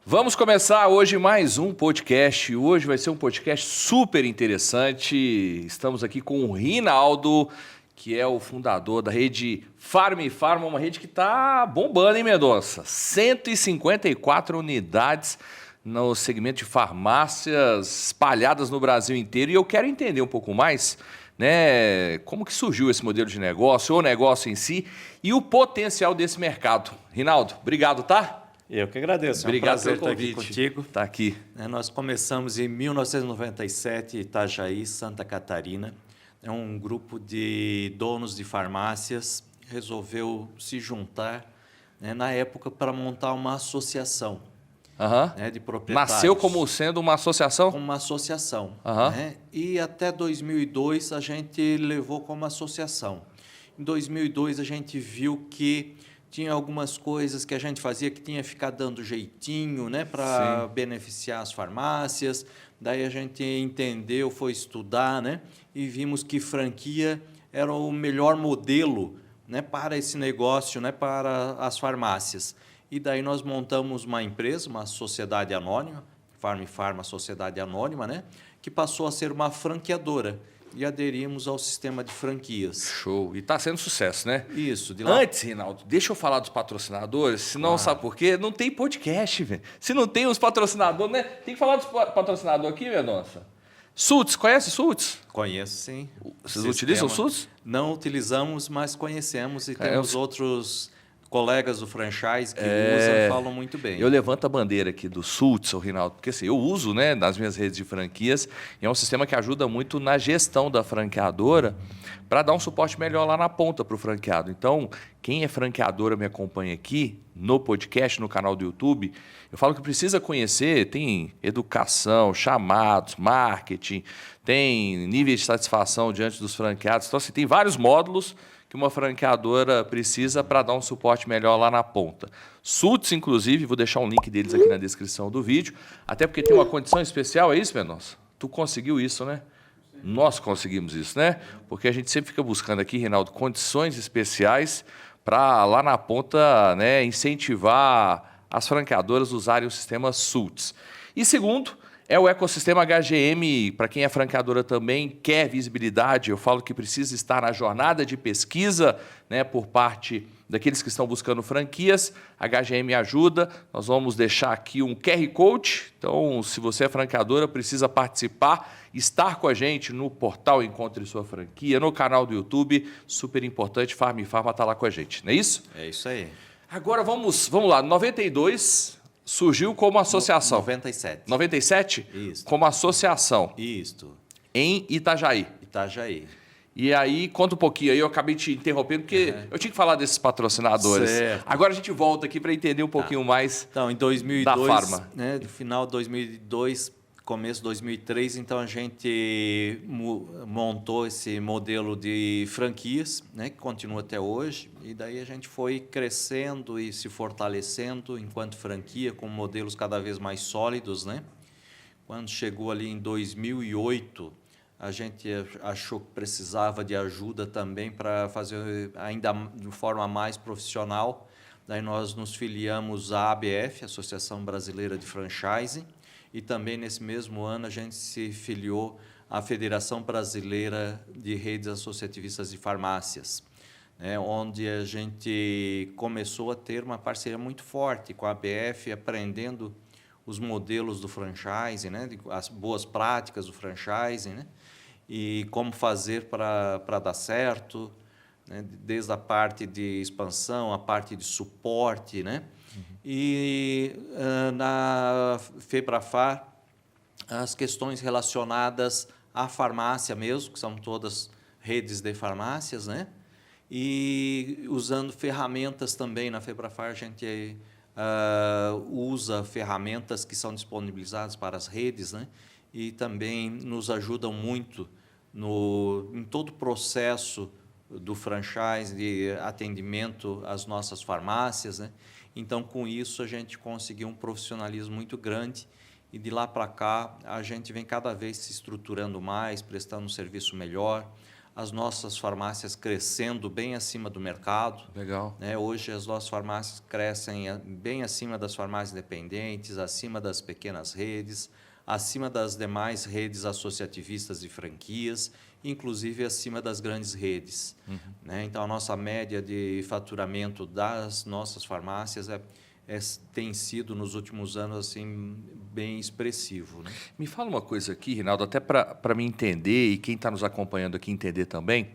Vamos começar hoje mais um podcast. Hoje vai ser um podcast super interessante. Estamos aqui com o Rinaldo, que é o fundador da rede Farm & Farma, uma rede que está bombando, hein, Mendonça? 154 unidades no segmento de farmácias espalhadas no Brasil inteiro. E eu quero entender um pouco mais, né, como que surgiu esse modelo de negócio, o negócio em si e o potencial desse mercado. Rinaldo, obrigado, tá? Eu que agradeço, Obrigado é um prazer pelo estar aqui convite. contigo. Tá aqui. Nós começamos em 1997, Itajaí, Santa Catarina. É um grupo de donos de farmácias resolveu se juntar, na época, para montar uma associação de proprietários. Nasceu como sendo uma associação? Como uma associação. Aham. E até 2002 a gente levou como associação. Em 2002 a gente viu que tinha algumas coisas que a gente fazia que tinha que ficar dando jeitinho, para beneficiar as farmácias. Daí a gente entendeu, foi estudar, e vimos que franquia era o melhor modelo, para esse negócio, para as farmácias. E daí nós montamos uma empresa, uma sociedade anônima, Farm & Farma Sociedade Anônima, que passou a ser uma franqueadora. E aderimos ao sistema de franquias. Show. E está sendo sucesso, né? Isso. De lá... Antes, Rinaldo, deixa eu falar dos patrocinadores, senão sabe por quê? Não tem podcast, velho. Se não tem os patrocinadores, né? Tem que falar dos patrocinadores aqui, Mendonça. Sultz, conhece Sultz? Conheço, sim. Vocês utilizam o Sultz? Não utilizamos, mas conhecemos e temos outros colegas do franchise que usam, falam muito bem. Eu levanto a bandeira aqui do Sultz, Rinaldo, porque assim, eu uso, nas minhas redes de franquias, e é um sistema que ajuda muito na gestão da franqueadora para dar um suporte melhor lá na ponta para o franqueado. Então, quem é franqueadora me acompanha aqui no podcast, no canal do YouTube, eu falo que precisa conhecer, tem educação, chamados, marketing, tem nível de satisfação diante dos franqueados. Então, assim, tem vários módulos que uma franqueadora precisa para dar um suporte melhor lá na ponta. Sultz, inclusive, vou deixar um link deles aqui na descrição do vídeo, até porque tem uma condição especial, é isso, Mendonça? Tu conseguiu isso, né? Nós conseguimos isso, né? Porque a gente sempre fica buscando aqui, Rinaldo, condições especiais para lá na ponta, incentivar as franqueadoras a usarem o sistema Sultz. E segundo, é o ecossistema HGM, para quem é franqueadora também, quer visibilidade. Eu falo que precisa estar na jornada de pesquisa, por parte daqueles que estão buscando franquias. A HGM ajuda. Nós vamos deixar aqui um QR Code. Então, se você é franqueadora, precisa participar, estar com a gente no portal Encontre Sua Franquia, no canal do YouTube. Super importante, Farm & Farma está lá com a gente, não é isso? É isso aí. Agora, vamos lá. 92... surgiu como associação. 97. 97? Isso. Como associação. Isto. Em Itajaí. Itajaí. E aí, conta um pouquinho aí, eu acabei te interrompendo, porque eu tinha que falar desses patrocinadores. Certo. Agora a gente volta aqui para entender um pouquinho mais então, em 2002, da Farma. Final de 2002, começo de 2003, então a gente montou esse modelo de franquias, que continua até hoje, e daí a gente foi crescendo e se fortalecendo enquanto franquia, com modelos cada vez mais sólidos, Quando chegou ali em 2008, a gente achou que precisava de ajuda também para fazer ainda de forma mais profissional. Daí nós nos filiamos à ABF, Associação Brasileira de Franchising, e também nesse mesmo ano a gente se filiou à Federação Brasileira de Redes Associativistas de Farmácias, onde a gente começou a ter uma parceria muito forte com a ABF, aprendendo os modelos do franchising, as boas práticas do franchising, e como fazer para dar certo, desde a parte de expansão, a parte de suporte, E na FEBRAFAR, as questões relacionadas à farmácia mesmo, que são todas redes de farmácias, E usando ferramentas também. Na FEBRAFAR a gente usa ferramentas que são disponibilizadas para as redes, E também nos ajudam muito em todo o processo do franchise, de atendimento às nossas farmácias, Então, com isso, a gente conseguiu um profissionalismo muito grande e, de lá para cá, a gente vem cada vez se estruturando mais, prestando um serviço melhor. as nossas farmácias crescendo bem acima do mercado. Legal. Né? Hoje as nossas farmácias crescem bem acima das farmácias independentes, acima das pequenas redes, acima das demais redes associativistas de franquias, inclusive acima das grandes redes. Né? Então, a nossa média de faturamento das nossas farmácias tem sido, nos últimos anos, assim, bem expressivo. Né? Me fala uma coisa aqui, Rinaldo, até para me entender e quem está nos acompanhando aqui entender também.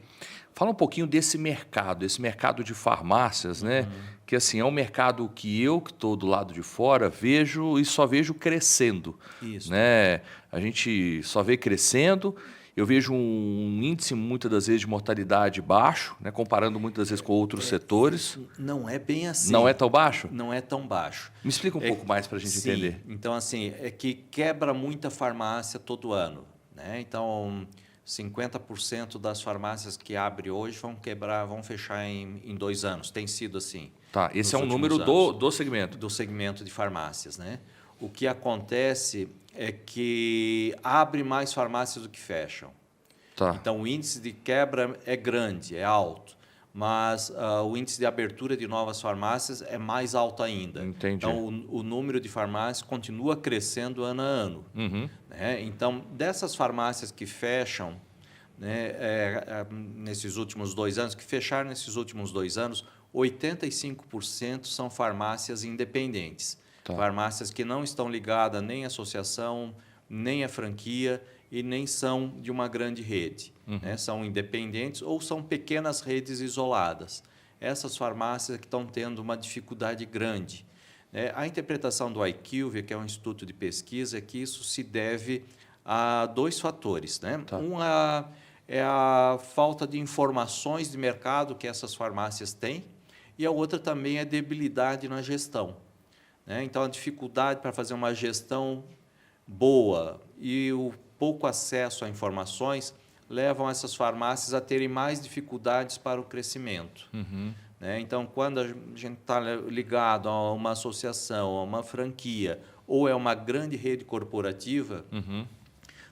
Fala um pouquinho desse mercado de farmácias, né? Que assim, é um mercado que estou do lado de fora, vejo e só vejo crescendo. Isso. Né? A gente só vê crescendo. Eu vejo um índice, muitas das vezes, de mortalidade baixo, né? Comparando muitas vezes com outros setores. Não é bem assim. Não é tão baixo? Não é tão baixo. Me explica um pouco mais para a gente entender. Então, assim, é que quebra muita farmácia todo ano. Né? Então, 50% das farmácias que abrem hoje vão fechar em 2 anos. Tem sido assim. Tá, esse é um número do segmento. Do segmento de farmácias. Né? O que acontece é que abre mais farmácias do que fecham. Tá. Então, o índice de quebra é grande, é alto, mas o índice de abertura de novas farmácias é mais alto ainda. Entendi. Então, o número de farmácias continua crescendo ano a ano. Né? Então, dessas farmácias que fecham, né, nesses últimos 2 anos, que fecharam nesses últimos 2 anos, 85% são farmácias independentes. Tá. Farmácias que não estão ligadas nem à associação, nem à franquia e nem são de uma grande rede. Né? São independentes ou são pequenas redes isoladas. Essas farmácias que estão tendo uma dificuldade grande. A interpretação do IQVIA, que é um instituto de pesquisa, é que isso se deve a 2 fatores. Né? Tá. Um é a falta de informações de mercado que essas farmácias têm e a outra também é a debilidade na gestão. Então, a dificuldade para fazer uma gestão boa e o pouco acesso a informações levam essas farmácias a terem mais dificuldades para o crescimento. Então, quando a gente está ligado a uma associação, a uma franquia ou é uma grande rede corporativa,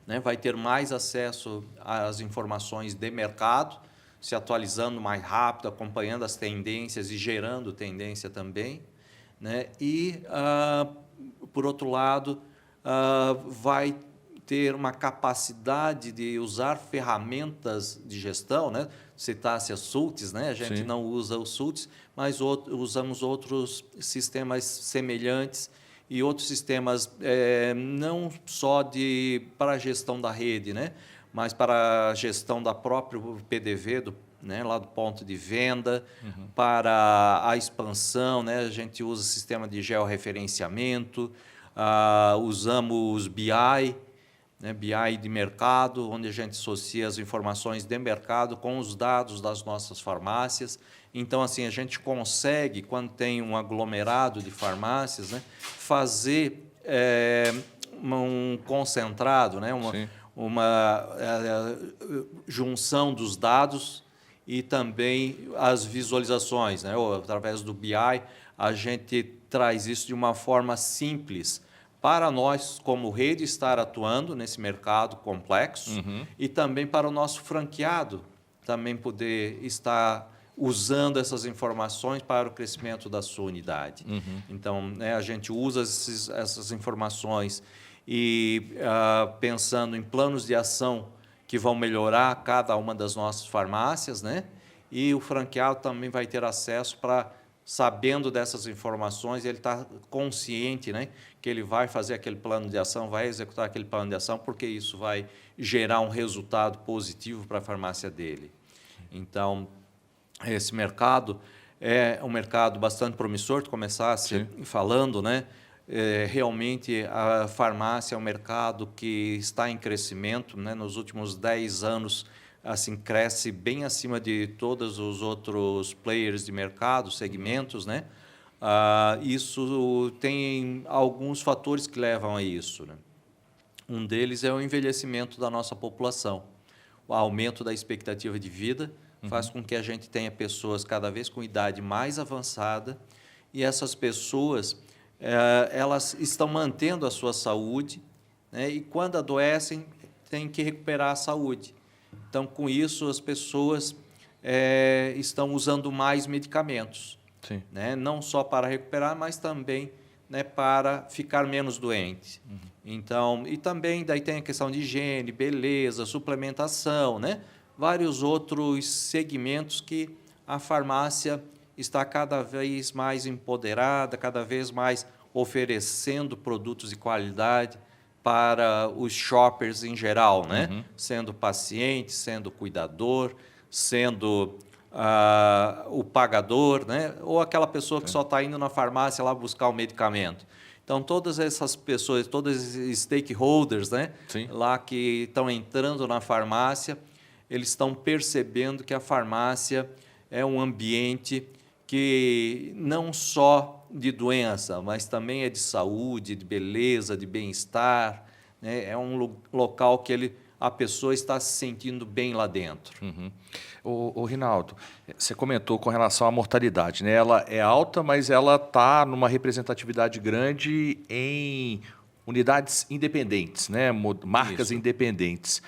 né, vai ter mais acesso às informações de mercado, se atualizando mais rápido, acompanhando as tendências e gerando tendência também. Né? E, por outro lado, vai ter uma capacidade de usar ferramentas de gestão, né? Citasse as SULTs, né? A gente não usa os SULTs, mas usamos outros sistemas semelhantes e outros sistemas não só para a gestão da rede, né? Mas para a gestão da própria PDV, né, lá do ponto de venda, para a expansão, né, a gente usa sistema de georreferenciamento, usamos BI, né, BI de mercado, onde a gente associa as informações de mercado com os dados das nossas farmácias. Então, assim, a gente consegue, quando tem um aglomerado de farmácias, né, fazer um concentrado, né, uma junção dos dados e também as visualizações, né? Através do BI, a gente traz isso de uma forma simples para nós, como rede, estar atuando nesse mercado complexo e também para o nosso franqueado também poder estar usando essas informações para o crescimento da sua unidade. Então, né, a gente usa essas informações e pensando em planos de ação que vão melhorar cada uma das nossas farmácias, né? E o franqueado também vai ter acesso para, sabendo dessas informações, ele está consciente, né? Que ele vai fazer aquele plano de ação, vai executar aquele plano de ação, porque isso vai gerar um resultado positivo para a farmácia dele. Então, esse mercado é um mercado bastante promissor, tu começasse falando, né? Realmente a farmácia é um mercado que está em crescimento, né? Nos últimos 10 anos assim, cresce bem acima de todos os outros players de mercado, segmentos, né? Isso tem alguns fatores que levam a isso, né? Um deles é o envelhecimento da nossa população. O aumento da expectativa de vida faz com que a gente tenha pessoas cada vez com idade mais avançada e essas pessoas elas estão mantendo a sua saúde, né? E quando adoecem, têm que recuperar a saúde. Então, com isso, as pessoas estão usando mais medicamentos, Sim. né? Não só para recuperar, mas também, né, para ficar menos doente. Então, e também daí tem a questão de higiene, beleza, suplementação, né? Vários outros segmentos que a farmácia está cada vez mais empoderada, cada vez mais oferecendo produtos de qualidade para os shoppers em geral, né? Sendo paciente, sendo cuidador, sendo o pagador, né? Ou aquela pessoa que só está indo na farmácia lá buscar o medicamento. Então, todas essas pessoas, todos esses stakeholders, né? Sim. Lá que estão entrando na farmácia, eles estão percebendo que a farmácia é um ambiente que não só de doença, mas também é de saúde, de beleza, de bem-estar, né? É um local que a pessoa está se sentindo bem lá dentro. Ô, Rinaldo, você comentou com relação à mortalidade, né? Ela é alta, mas ela está numa representatividade grande em unidades independentes, né? Marcas Isso. independentes.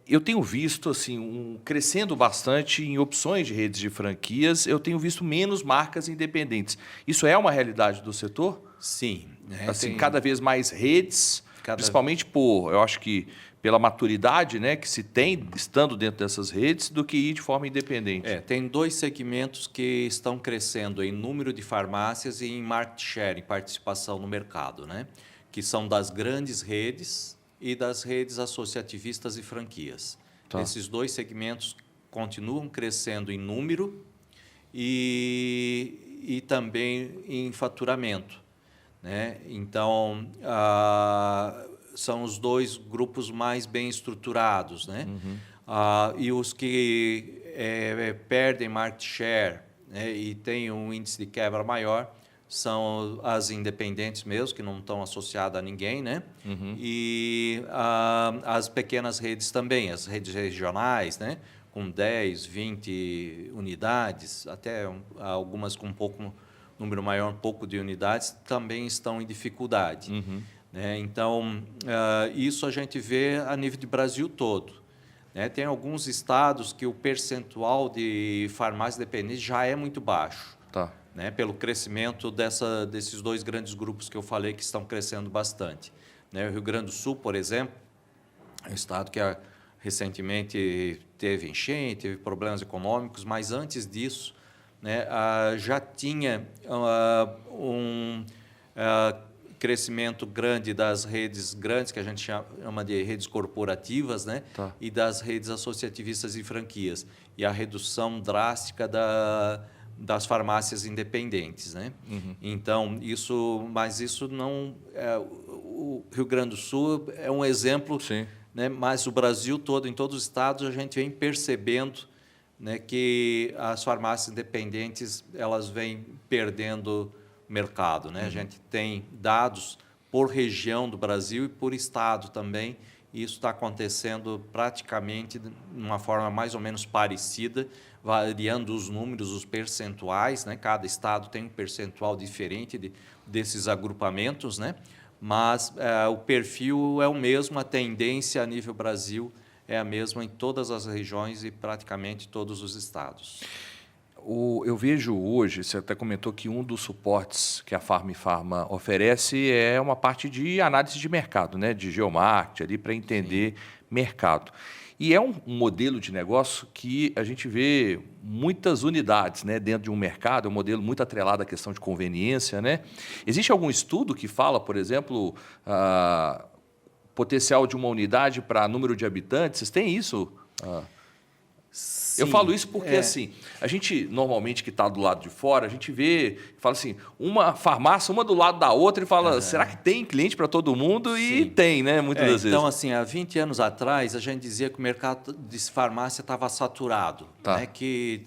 Eu tenho visto assim crescendo bastante em opções de redes de franquias, eu tenho visto menos marcas independentes. Isso é uma realidade do setor? Sim. Né? Assim, cada vez mais redes, principalmente eu acho que pela maturidade, né, que se tem estando dentro dessas redes, do que ir de forma independente. Tem dois segmentos que estão crescendo em número de farmácias e em market share, em participação no mercado, né? Que são das grandes redes e das redes associativistas e franquias. Tá. Esses dois segmentos continuam crescendo em número e também em faturamento, né? Então, são os dois grupos mais bem estruturados, né? E os que perdem market share, né, e têm um índice de quebra maior são as independentes mesmo, que não estão associadas a ninguém, né? E as pequenas redes também, as redes regionais, né? Com 10, 20 unidades, até algumas com número maior, um pouco de unidades, também estão em dificuldade. Né? Então, isso a gente vê a nível de Brasil todo. Né? Tem alguns estados que o percentual de farmácias dependentes já é muito baixo. Tá. Né? Pelo crescimento desses dois grandes grupos que eu falei que estão crescendo bastante. Né? O Rio Grande do Sul, por exemplo, é um estado que recentemente teve enchente, teve problemas econômicos, mas antes disso, né, já tinha crescimento grande das redes grandes, que a gente chama de redes corporativas, né? Tá. E das redes associativistas e franquias. E a redução drástica das farmácias independentes, né? Então, mas isso não... o Rio Grande do Sul é um exemplo, Sim. né? Mas o Brasil todo, em todos os estados, a gente vem percebendo, né, que as farmácias independentes elas vêm perdendo mercado, né? A gente tem dados por região do Brasil e por estado também, e isso está acontecendo praticamente de uma forma mais ou menos parecida, variando os números, os percentuais, né? Cada estado tem um percentual diferente desses agrupamentos, né? Mas o perfil é o mesmo, a tendência a nível Brasil é a mesma em todas as regiões e praticamente todos os estados. Eu vejo hoje, você até comentou que um dos suportes que a Farma oferece é uma parte de análise de mercado, né? De geomarketing, ali para entender mercado. E é um modelo de negócio que a gente vê muitas unidades, né, dentro de um mercado, é um modelo muito atrelado à questão de conveniência, né? Existe algum estudo que fala, por exemplo, potencial de uma unidade para número de habitantes? Vocês têm isso? Eu falo isso porque, assim, a gente, normalmente, que está do lado de fora, a gente vê, fala assim, uma farmácia, uma do lado da outra, e fala, será que tem cliente para todo mundo? Sim. E tem, né? Muitas das vezes. Então, assim, há 20 anos atrás, a gente dizia que o mercado de farmácia estava saturado, Tá. né? Que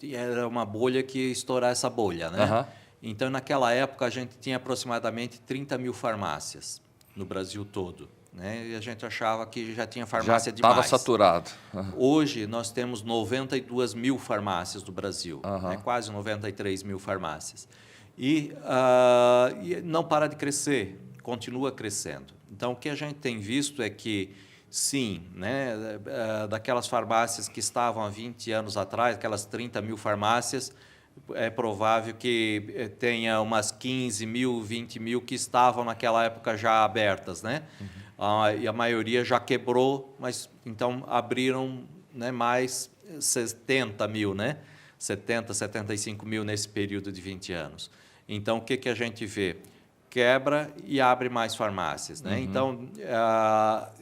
era uma bolha que ia estourar essa bolha, né? Então, naquela época, a gente tinha aproximadamente 30 mil farmácias no Brasil todo. Né? E a gente achava que já tinha farmácia demais. Já estava saturado. Hoje, nós temos 92 mil farmácias no Brasil, né? Quase 93 mil farmácias. E não para de crescer, continua crescendo. Então, o que a gente tem visto é que Sim, né? Daquelas farmácias que estavam há 20 anos atrás, aquelas 30 mil farmácias, é provável que tenha umas 15 mil, 20 mil que estavam naquela época já abertas, né? E a maioria já quebrou, mas então abriram, né, mais 70 mil, né? 70, 75 mil nesse período de 20 anos. Então, o que a gente vê? Quebra e abre mais farmácias, né? Então,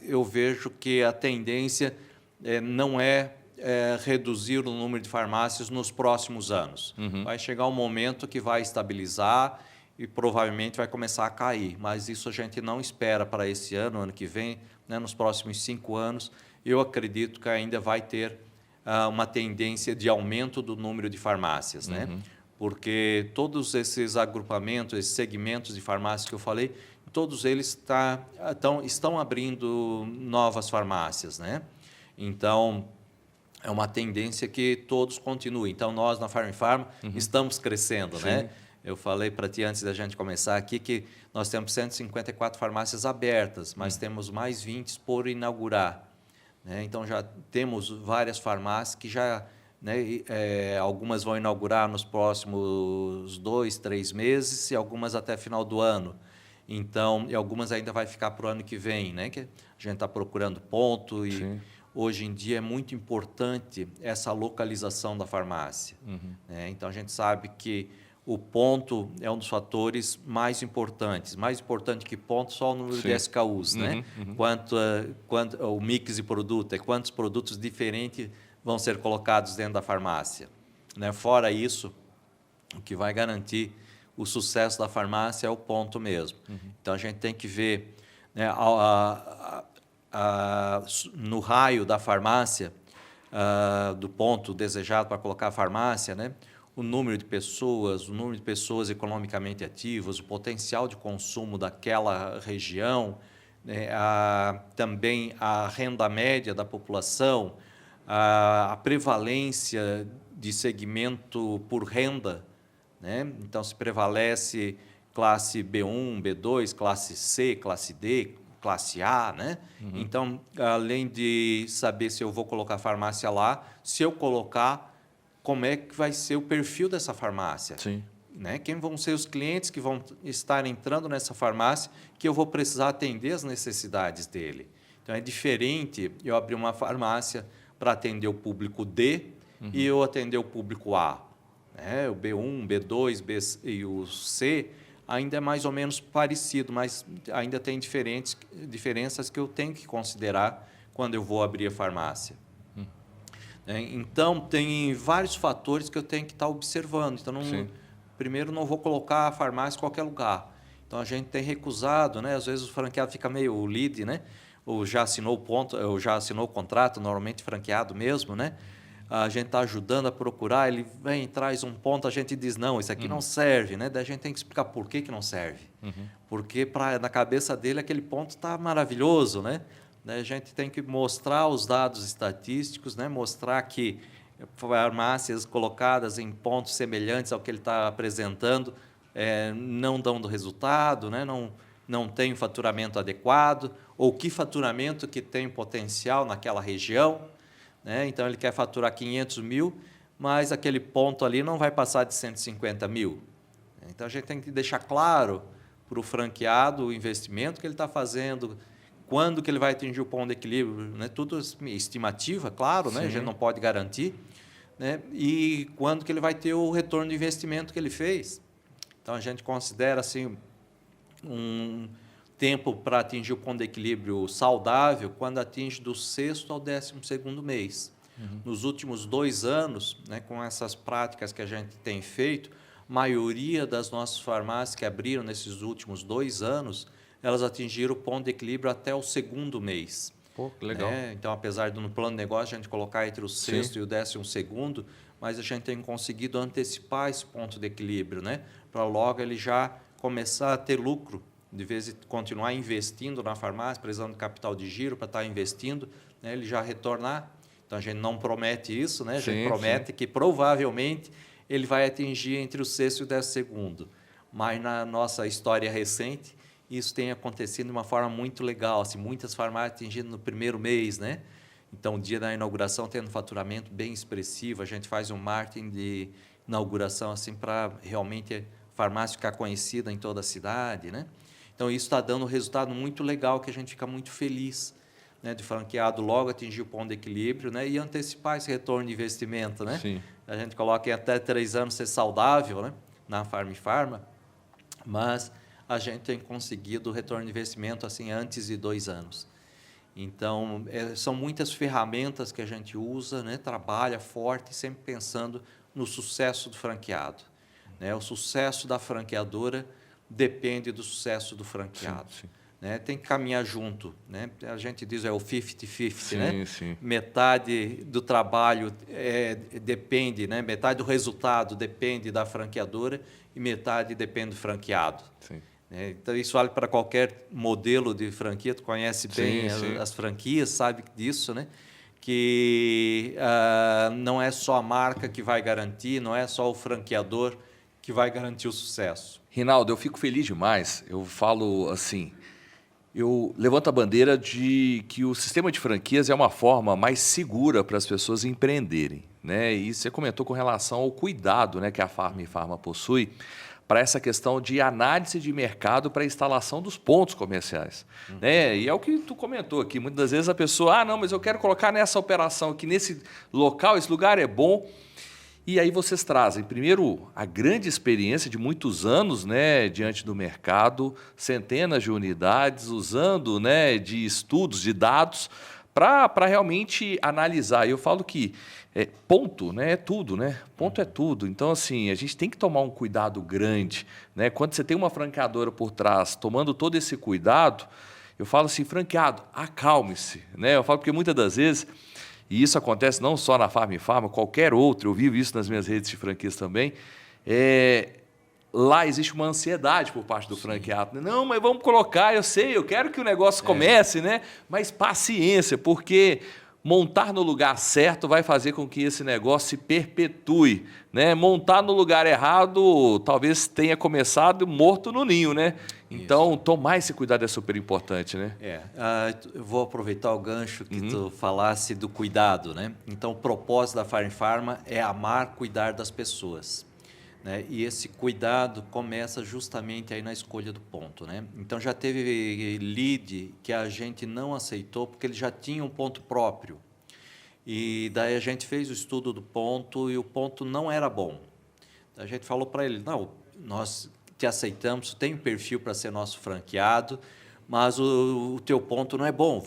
eu vejo que a tendência não é reduzir o número de farmácias nos próximos anos. Vai chegar um momento que vai estabilizar e provavelmente vai começar a cair, mas isso a gente não espera para esse ano que vem, né? Nos próximos 5 anos, eu acredito que ainda vai ter uma tendência de aumento do número de farmácias, né? Porque todos esses agrupamentos, esses segmentos de farmácias que eu falei, todos eles estão abrindo novas farmácias, né? Então, é uma tendência que todos continuem. Então, nós na Farm estamos crescendo, né? Eu falei para ti antes da gente começar aqui que nós temos 154 farmácias abertas, mas temos mais 20 por inaugurar, né? Então, já temos várias farmácias que já... né, algumas vão inaugurar nos próximos 2, 3 meses e algumas até final do ano. Então, e algumas ainda vai ficar para o ano que vem, né? Que a gente está procurando ponto e Sim. hoje em dia é muito importante essa localização da farmácia, né? Então, a gente sabe que o ponto é um dos fatores mais importantes. Mais importante que ponto, só o número de SKUs, né? Quanto o mix de produto, quantos produtos diferentes vão ser colocados dentro da farmácia, né? Fora isso, o que vai garantir o sucesso da farmácia é o ponto mesmo. Então, a gente tem que ver, né, no raio da farmácia, do ponto desejado para colocar a farmácia, né, o número de pessoas economicamente ativas, o potencial de consumo daquela região, né, também a renda média da população, a prevalência de segmento por renda, né? Então, se prevalece classe B1, B2, classe C, classe D, classe A, né? Então, além de saber se eu vou colocar farmácia lá, se eu colocar, como é que vai ser o perfil dessa farmácia? Sim. Né? Quem vão ser os clientes que vão estar entrando nessa farmácia que eu vou precisar atender as necessidades dele. Então, é diferente eu abrir uma farmácia para atender o público D e eu atender o público A. Né? O B1, B2 B e o C ainda é mais ou menos parecido, mas ainda tem diferenças que eu tenho que considerar quando eu vou abrir a farmácia. Então, tem vários fatores que eu tenho que estar observando. Então, primeiro, não vou colocar a farmácia em qualquer lugar. Então, a gente tem recusado, né? Às vezes o franqueado fica meio lead, né? Ou já assinou o ponto, ou já assinou o contrato, normalmente franqueado mesmo, né? A gente está ajudando a procurar, ele vem, traz um ponto, a gente diz, não, isso aqui não serve, né? Daí a gente tem que explicar por que não serve. Porque na cabeça dele aquele ponto está maravilhoso, né? Daí a gente tem que mostrar os dados estatísticos, né? Mostrar que farmácias colocadas em pontos semelhantes ao que ele está apresentando não dão do resultado, né? Não tem o faturamento adequado, ou que faturamento que tem potencial naquela região, né? Então, ele quer faturar 500 mil, mas aquele ponto ali não vai passar de 150 mil. Então, a gente tem que deixar claro para o franqueado o investimento que ele está fazendo, quando que ele vai atingir o ponto de equilíbrio, né? Tudo estimativa, claro, né? A gente não pode garantir, né? E quando que ele vai ter o retorno do investimento que ele fez. Então, a gente considera assim, um tempo para atingir o ponto de equilíbrio saudável quando atinge do 6º ao 12º mês. Nos últimos 2 anos, né, com essas práticas que a gente tem feito, a maioria das nossas farmácias que abriram nesses últimos 2 anos, elas atingiram o ponto de equilíbrio até o 2º mês. Pô, que legal. Né? Então, apesar de no plano de negócio a gente colocar entre o 6º e o 12º, mas a gente tem conseguido antecipar esse ponto de equilíbrio, né? Para logo ele já começar a ter lucro, de vez em continuar investindo na farmácia, precisando de capital de giro para estar investindo, né? Ele já retornar. Então, a gente não promete isso, né? A gente promete que provavelmente ele vai atingir entre o 6º e o 12º. Mas na nossa história recente, isso tem acontecido de uma forma muito legal, assim, muitas farmácias atingindo no primeiro mês, né? Então, o dia da inauguração tendo um faturamento bem expressivo, a gente faz um marketing de inauguração assim para realmente a farmácia ficar conhecida em toda a cidade, né? Então, isso está dando um resultado muito legal, que a gente fica muito feliz, né, de franqueado logo atingir o ponto de equilíbrio, né, e antecipar esse retorno de investimento, né? Sim. A gente coloca em até 3 anos ser saudável, né, na Farm, mas a gente tem conseguido o retorno de investimento assim antes de 2 anos. Então, são muitas ferramentas que a gente usa, né, trabalha forte, sempre pensando no sucesso do franqueado, né? O sucesso da franqueadora depende do sucesso do franqueado. Sim, sim. Né? Tem que caminhar junto, né? A gente diz o 50-50, né? Sim. Metade do trabalho depende, né? Metade do resultado depende da franqueadora e metade depende do franqueado. Sim. Então, isso vale para qualquer modelo de franquia, tu conhece bem as franquias, sabe disso, né? Que não é só a marca que vai garantir, não é só o franqueador que vai garantir o sucesso. Rinaldo, eu fico feliz demais. Eu falo assim, eu levanto a bandeira de que o sistema de franquias é uma forma mais segura para as pessoas empreenderem, né? E você comentou com relação ao cuidado, né, que a Farma possui para essa questão de análise de mercado para a instalação dos pontos comerciais. Né? E é o que tu comentou aqui. Muitas das vezes a pessoa, não, mas eu quero colocar nessa operação aqui, nesse local, esse lugar é bom. E aí vocês trazem, primeiro, a grande experiência de muitos anos, né, diante do mercado, centenas de unidades, usando, né, de estudos, de dados, para realmente analisar. E eu falo que ponto, né, é tudo, né? Ponto é tudo. Então, assim, a gente tem que tomar um cuidado grande, né? Quando você tem uma franqueadora por trás, tomando todo esse cuidado, eu falo assim, franqueado, acalme-se, né? Eu falo porque muitas das vezes, e isso acontece não só na Farma, qualquer outro, eu vivo isso nas minhas redes de franquias também, lá existe uma ansiedade por parte do franqueado. Não, mas vamos colocar, eu sei, eu quero que o negócio comece, né? Mas paciência, porque montar no lugar certo vai fazer com que esse negócio se perpetue, né? Montar no lugar errado talvez tenha começado morto no ninho, né? Então, tomar esse cuidado é super importante, né? Eu vou aproveitar o gancho que tu falasse do cuidado, né? Então, o propósito da Farma é amar, cuidar das pessoas, né? E esse cuidado começa justamente aí na escolha do ponto, né? Então, já teve lead que a gente não aceitou porque ele já tinha um ponto próprio. E daí a gente fez o estudo do ponto e o ponto não era bom. A gente falou para ele, não, nós te aceitamos, tem um perfil para ser nosso franqueado, mas o teu ponto não é bom.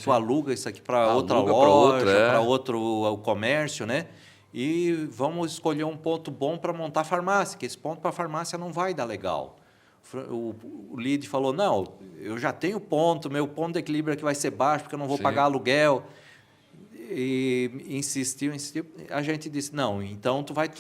Tu aluga isso aqui para outra loja, para outro comércio, né? E vamos escolher um ponto bom para montar a farmácia, que esse ponto para a farmácia não vai dar legal. O lead falou, não, eu já tenho ponto, meu ponto de equilíbrio aqui vai ser baixo, porque eu não vou pagar aluguel. E insistiu. A gente disse, não, então tu vai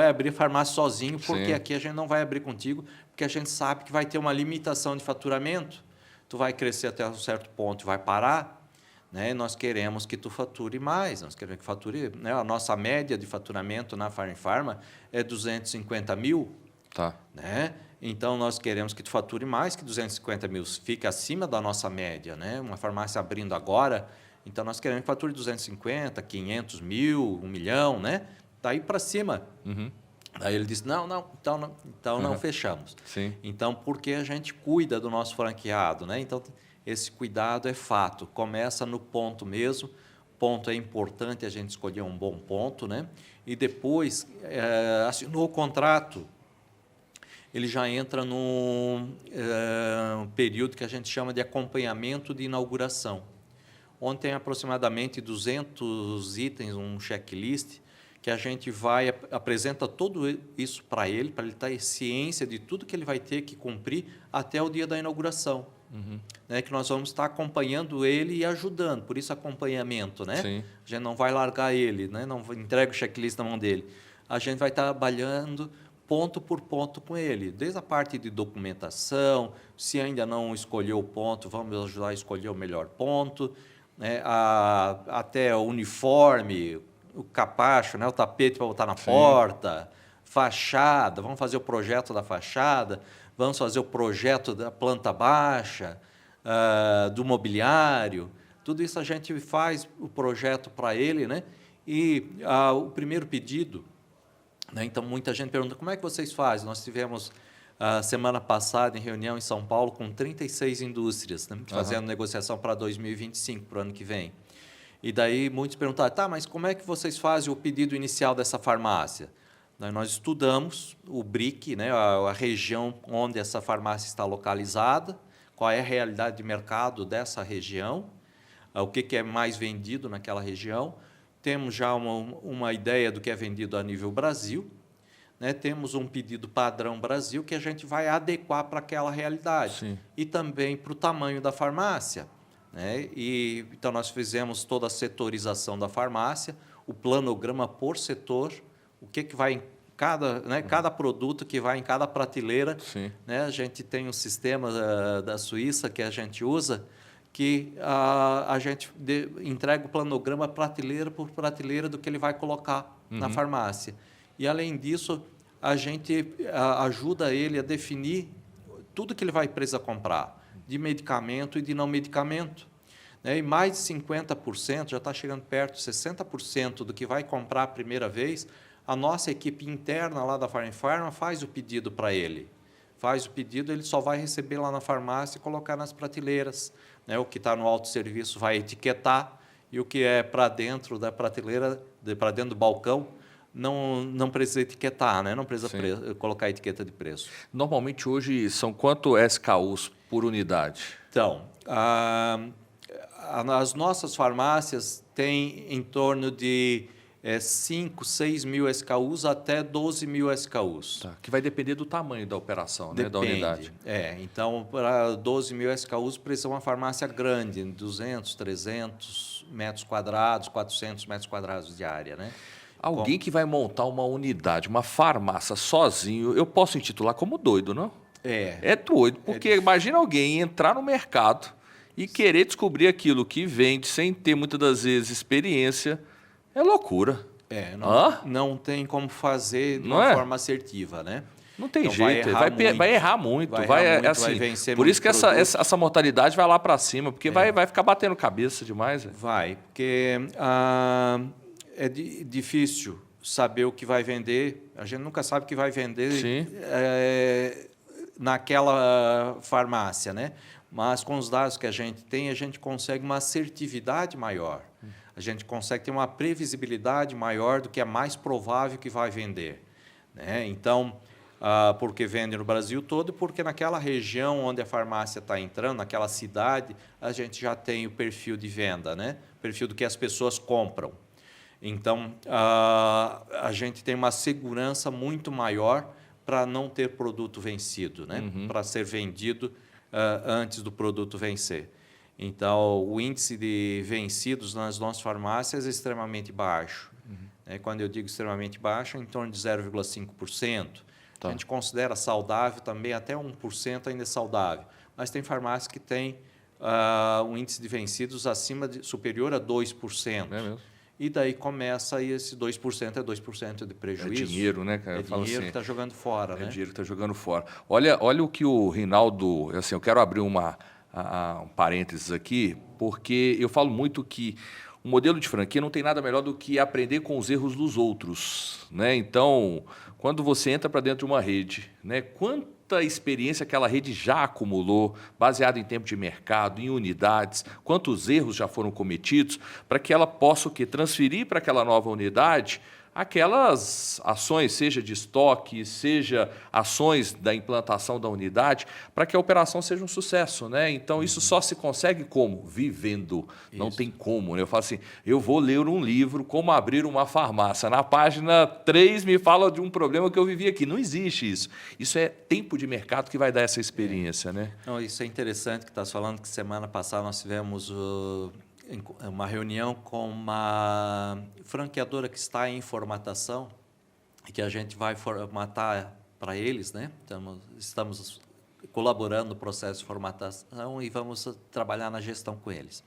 abrir farmácia sozinho, porque aqui a gente não vai abrir contigo, porque a gente sabe que vai ter uma limitação de faturamento. Tu vai crescer até um certo ponto e vai parar. Né? Nós queremos que tu fature mais, nós queremos que fature, né? A nossa média de faturamento na Farma é 250 mil. Tá. Né? Então, nós queremos que tu fature mais que 250 mil, fique acima da nossa média. Né? Uma farmácia abrindo agora, então nós queremos que fature 250, 500 mil, 1 milhão, né? Daí para cima. Aí ele disse, então não fechamos. Sim. Então, porque a gente cuida do nosso franqueado, né? Então, esse cuidado é fato. Começa no ponto mesmo. Ponto é importante a gente escolher um bom ponto, né? E depois, assinou o contrato, ele já entra num período que a gente chama de acompanhamento de inauguração, onde tem aproximadamente 200 itens, um checklist, que a gente apresenta tudo isso para ele ter ciência de tudo que ele vai ter que cumprir até o dia da inauguração. Né, que nós vamos estar acompanhando ele e ajudando, por isso acompanhamento, né? Sim. A gente não vai largar ele, né? Não entrega o checklist na mão dele. A gente vai estar trabalhando ponto por ponto com ele, desde a parte de documentação, se ainda não escolheu o ponto, vamos ajudar a escolher o melhor ponto, né? Até o uniforme, o capacho, né? O tapete para botar na porta, fachada, vamos fazer o projeto da fachada, vamos fazer o projeto da planta baixa, do mobiliário, tudo isso a gente faz o projeto para ele, né? E o primeiro pedido, né? Então, muita gente pergunta, como é que vocês fazem? Nós tivemos, semana passada, em reunião em São Paulo, com 36 indústrias, né? Fazendo negociação para 2025, para o ano que vem. E daí muitos perguntaram, tá, mas como é que vocês fazem o pedido inicial dessa farmácia? Nós estudamos o BRIC, né? A região onde essa farmácia está localizada, qual é a realidade de mercado dessa região, o que é mais vendido naquela região. Temos já uma ideia do que é vendido a nível Brasil, né? Temos um pedido padrão Brasil que a gente vai adequar para aquela realidade. Sim. E também para o tamanho da farmácia, né? Então, nós fizemos toda a setorização da farmácia, o planograma por setor, o que vai em cada produto que vai em cada prateleira. Sim. Né? A gente tem um sistema da Suíça que a gente usa, que a gente entrega o planograma prateleira por prateleira do que ele vai colocar na farmácia. E, além disso, a gente ajuda ele a definir tudo que ele vai precisar comprar, de medicamento e de não medicamento. Né? E mais de 50%, já está chegando perto de 60% do que vai comprar a primeira vez, a nossa equipe interna lá da Farm faz o pedido para ele. Faz o pedido, ele só vai receber lá na farmácia e colocar nas prateleiras. Né? O que está no autosserviço vai etiquetar e o que é para dentro da prateleira, para dentro do balcão, não precisa etiquetar, né? Não precisa colocar etiqueta de preço. Normalmente hoje são quanto SKUs por unidade? Então, as nossas farmácias têm em torno de 5, 6 mil SKUs até 12 mil SKUs. Tá. Que vai depender do tamanho da operação, né? Da Depende. unidade. Então, para 12 mil SKUs, precisa uma farmácia grande, 200, 300 metros quadrados, 400 metros quadrados de área, né? Alguém que vai montar uma unidade, uma farmácia sozinho, eu posso intitular como doido, não? É doido, porque imagina alguém entrar no mercado e querer descobrir aquilo que vende sem ter, muitas das vezes, experiência. É loucura. Não tem como fazer de uma forma assertiva, né? Não tem jeito, vai errar muito. Vai vencer. Por isso que essa mortalidade vai lá para cima, porque vai ficar batendo cabeça demais. Vai, porque é difícil saber o que vai vender. A gente nunca sabe o que vai vender naquela farmácia, né? Mas com os dados que a gente consegue uma assertividade maior. A gente consegue ter uma previsibilidade maior do que é mais provável que vai vender. Né? Então, porque vende no Brasil todo, porque naquela região onde a farmácia está entrando, naquela cidade, a gente já tem o perfil de venda, né? O perfil do que as pessoas compram. Então, a gente tem uma segurança muito maior para não ter produto vencido, né? Para ser vendido antes do produto vencer. Então, o índice de vencidos nas nossas farmácias é extremamente baixo. Quando eu digo extremamente baixo, é em torno de 0,5%. Tá. A gente considera saudável também, até 1% ainda é saudável. Mas tem farmácias que têm um índice de vencidos superior a 2%. É mesmo? E daí começa aí esse 2%, 2% de prejuízo. É dinheiro, né, cara? Dinheiro que está jogando fora, né? É dinheiro que está jogando fora. Olha o que o Rinaldo... Assim, eu quero abrir um parênteses aqui, porque eu falo muito que o modelo de franquia não tem nada melhor do que aprender com os erros dos outros, né? Então, quando você entra para dentro de uma rede, né, quanta experiência aquela rede já acumulou, baseado em tempo de mercado, em unidades, quantos erros já foram cometidos, para que ela possa transferir para aquela nova unidade aquelas ações, seja de estoque, seja ações da implantação da unidade, para que a operação seja um sucesso, né? Então, isso só se consegue como? Vivendo. Não tem como, né? Eu falo assim, eu vou ler um livro, Como Abrir uma Farmácia. Na página 3 me fala de um problema que eu vivi aqui. Não existe isso. Isso é tempo de mercado que vai dar essa experiência, né? Não, isso é interessante que está falando, que semana passada nós tivemos uma reunião com uma franqueadora que está em formatação e que a gente vai formatar para eles, né? Estamos colaborando no processo de formatação e vamos trabalhar na gestão com eles.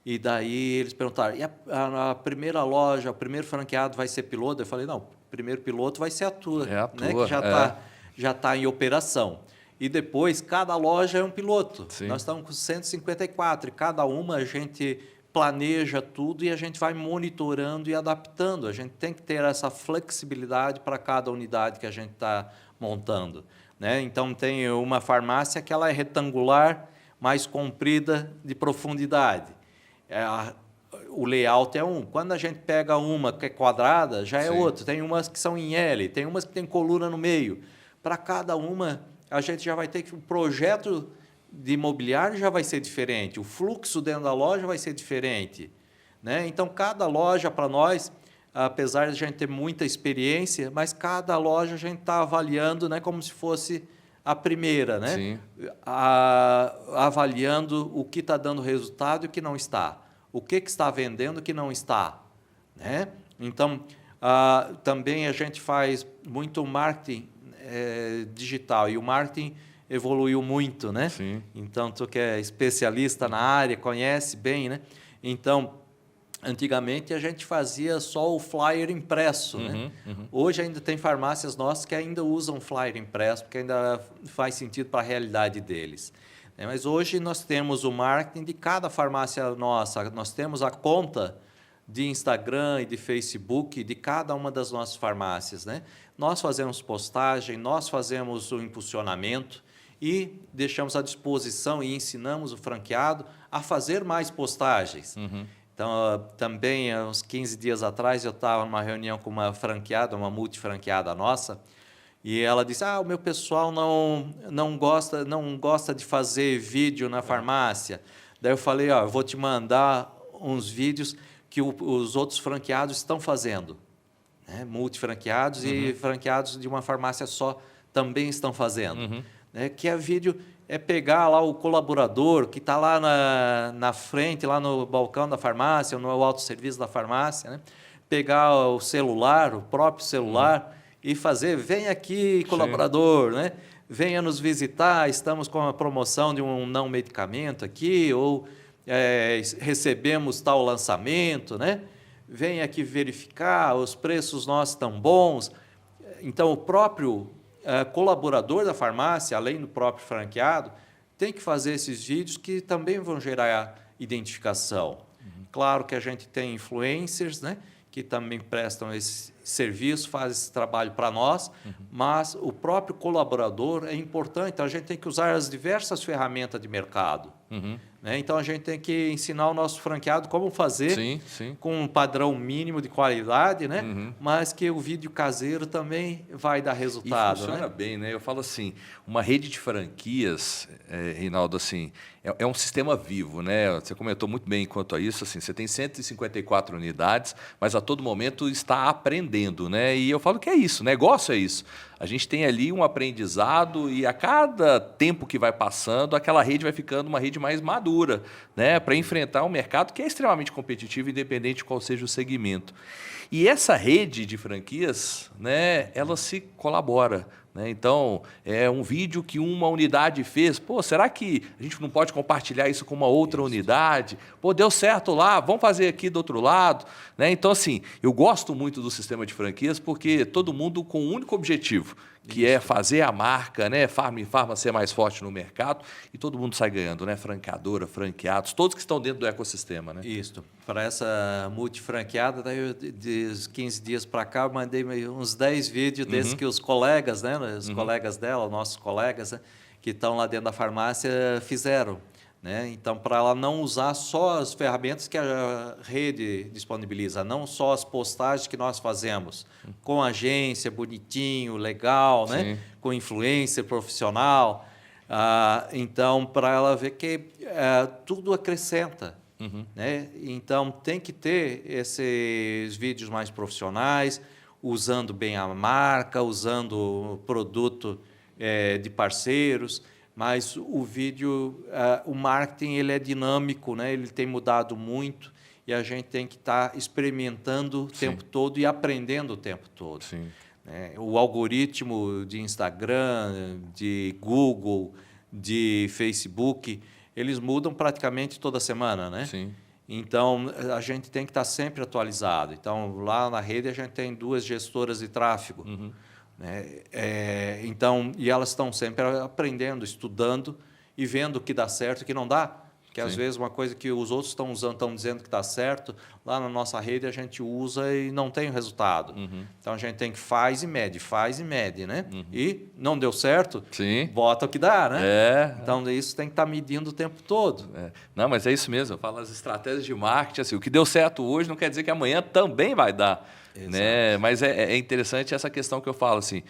E daí eles perguntaram, e a primeira loja, o primeiro franqueado vai ser piloto? Eu falei, não, o primeiro piloto vai ser a tua, né? Que já tá em operação. E depois, cada loja é um piloto. Sim. Nós estamos com 154, e cada uma a gente planeja tudo e a gente vai monitorando e adaptando. A gente tem que ter essa flexibilidade para cada unidade que a gente está montando, né? Então, tem uma farmácia que ela é retangular, mais comprida de profundidade. O layout é um. Quando a gente pega uma que é quadrada, já é outro. Tem umas que são em L, tem umas que tem coluna no meio. Para cada uma, a gente já vai ter que... O projeto de imobiliário já vai ser diferente, o fluxo dentro da loja vai ser diferente, né? Então, cada loja, para nós, apesar de a gente ter muita experiência, mas cada loja a gente está avaliando, né, como se fosse a primeira, né? Sim. Avaliando o que está dando resultado e o que não está. O que está vendendo e o que não está, né? Então, também a gente faz muito marketing digital, e o marketing evoluiu muito, né? Sim. Então, tu que é especialista na área, conhece bem, né? Então, antigamente a gente fazia só o flyer impresso, né? Hoje ainda tem farmácias nossas que ainda usam flyer impresso, porque ainda faz sentido para a realidade deles. Mas hoje nós temos o marketing de cada farmácia nossa, nós temos a conta de Instagram e de Facebook de cada uma das nossas farmácias, né? Nós fazemos postagem, nós fazemos o impulsionamento e deixamos à disposição e ensinamos o franqueado a fazer mais postagens. Então, também, há uns 15 dias atrás, eu estava numa reunião com uma franqueada, uma multifranqueada nossa, e ela disse, o meu pessoal não gosta de fazer vídeo na farmácia. Daí eu falei, eu vou te mandar uns vídeos que os outros franqueados estão fazendo, né? Multifranqueados e franqueados de uma farmácia só também estão fazendo. Né? Que é vídeo, é pegar lá o colaborador que está lá na frente, lá no balcão da farmácia, no autosserviço da farmácia, né? Pegar o celular, o próprio celular, e fazer, vem aqui, colaborador, né? Venha nos visitar, estamos com a promoção de um não medicamento aqui, ou recebemos tal lançamento, né? Vem aqui verificar, os preços nossos estão bons. Então, o próprio colaborador da farmácia, além do próprio franqueado, tem que fazer esses vídeos que também vão gerar identificação. Claro que a gente tem influencers, né, que também prestam esse serviço, fazem esse trabalho para nós, mas o próprio colaborador é importante, então a gente tem que usar as diversas ferramentas de mercado. Né? Então, a gente tem que ensinar o nosso franqueado como fazer com um padrão mínimo de qualidade, né? Mas que o vídeo caseiro também vai dar resultado. E funciona bem, né? Eu falo assim, uma rede de franquias, Reinaldo, assim, é um sistema vivo, né? Você comentou muito bem quanto a isso, assim, você tem 154 unidades, mas a todo momento está aprendendo, né? E eu falo que é isso, negócio é isso. A gente tem ali um aprendizado e a cada tempo que vai passando, aquela rede vai ficando uma rede mais madura, né, para enfrentar um mercado que é extremamente competitivo, independente de qual seja o segmento. E essa rede de franquias, né, ela se colabora. Né? Então, é um vídeo que uma unidade fez. Pô, será que a gente não pode compartilhar isso com uma outra unidade? Pô, deu certo lá, vamos fazer aqui do outro lado. Né? Então, assim, eu gosto muito do sistema de franquias porque todo mundo com um único objetivo, que é fazer a marca, né, Farma ser mais forte no mercado, e todo mundo sai ganhando, né? Franqueadora, franqueados, todos que estão dentro do ecossistema. Né? Isso. Para essa multifranqueada, daí eu, de 15 dias para cá, eu mandei uns 10 vídeos desses que os colegas, né, os colegas dela, nossos colegas, né, que estão lá dentro da farmácia, fizeram. Né? Então, para ela não usar só as ferramentas que a rede disponibiliza, não só as postagens que nós fazemos, com agência, bonitinho, legal, né? Com influencer profissional. Então, para ela ver que tudo acrescenta. Né? Então, tem que ter esses vídeos mais profissionais, usando bem a marca, usando o produto de parceiros. Mas o vídeo, o marketing, ele é dinâmico, né? Ele tem mudado muito e a gente tem que estar experimentando o tempo todo e aprendendo o tempo todo. Né? O algoritmo de Instagram, de Google, de Facebook, eles mudam praticamente toda semana, né? Então, a gente tem que estar sempre atualizado. Então, lá na rede, a gente tem 2 gestoras de tráfego. né? Então, e elas estão sempre aprendendo, estudando e vendo o que dá certo e o que não dá. Porque, às vezes, uma coisa que os outros estão usando, estão dizendo que está certo, lá na nossa rede a gente usa e não tem o resultado. Então, a gente tem que faz e mede, né? E não deu certo, bota o que dá, né? Então, isso tem que estar medindo o tempo todo. Não, mas é isso mesmo. Eu falo as estratégias de marketing, assim, o que deu certo hoje não quer dizer que amanhã também vai dar. Né? Mas é interessante essa questão que eu falo, assim,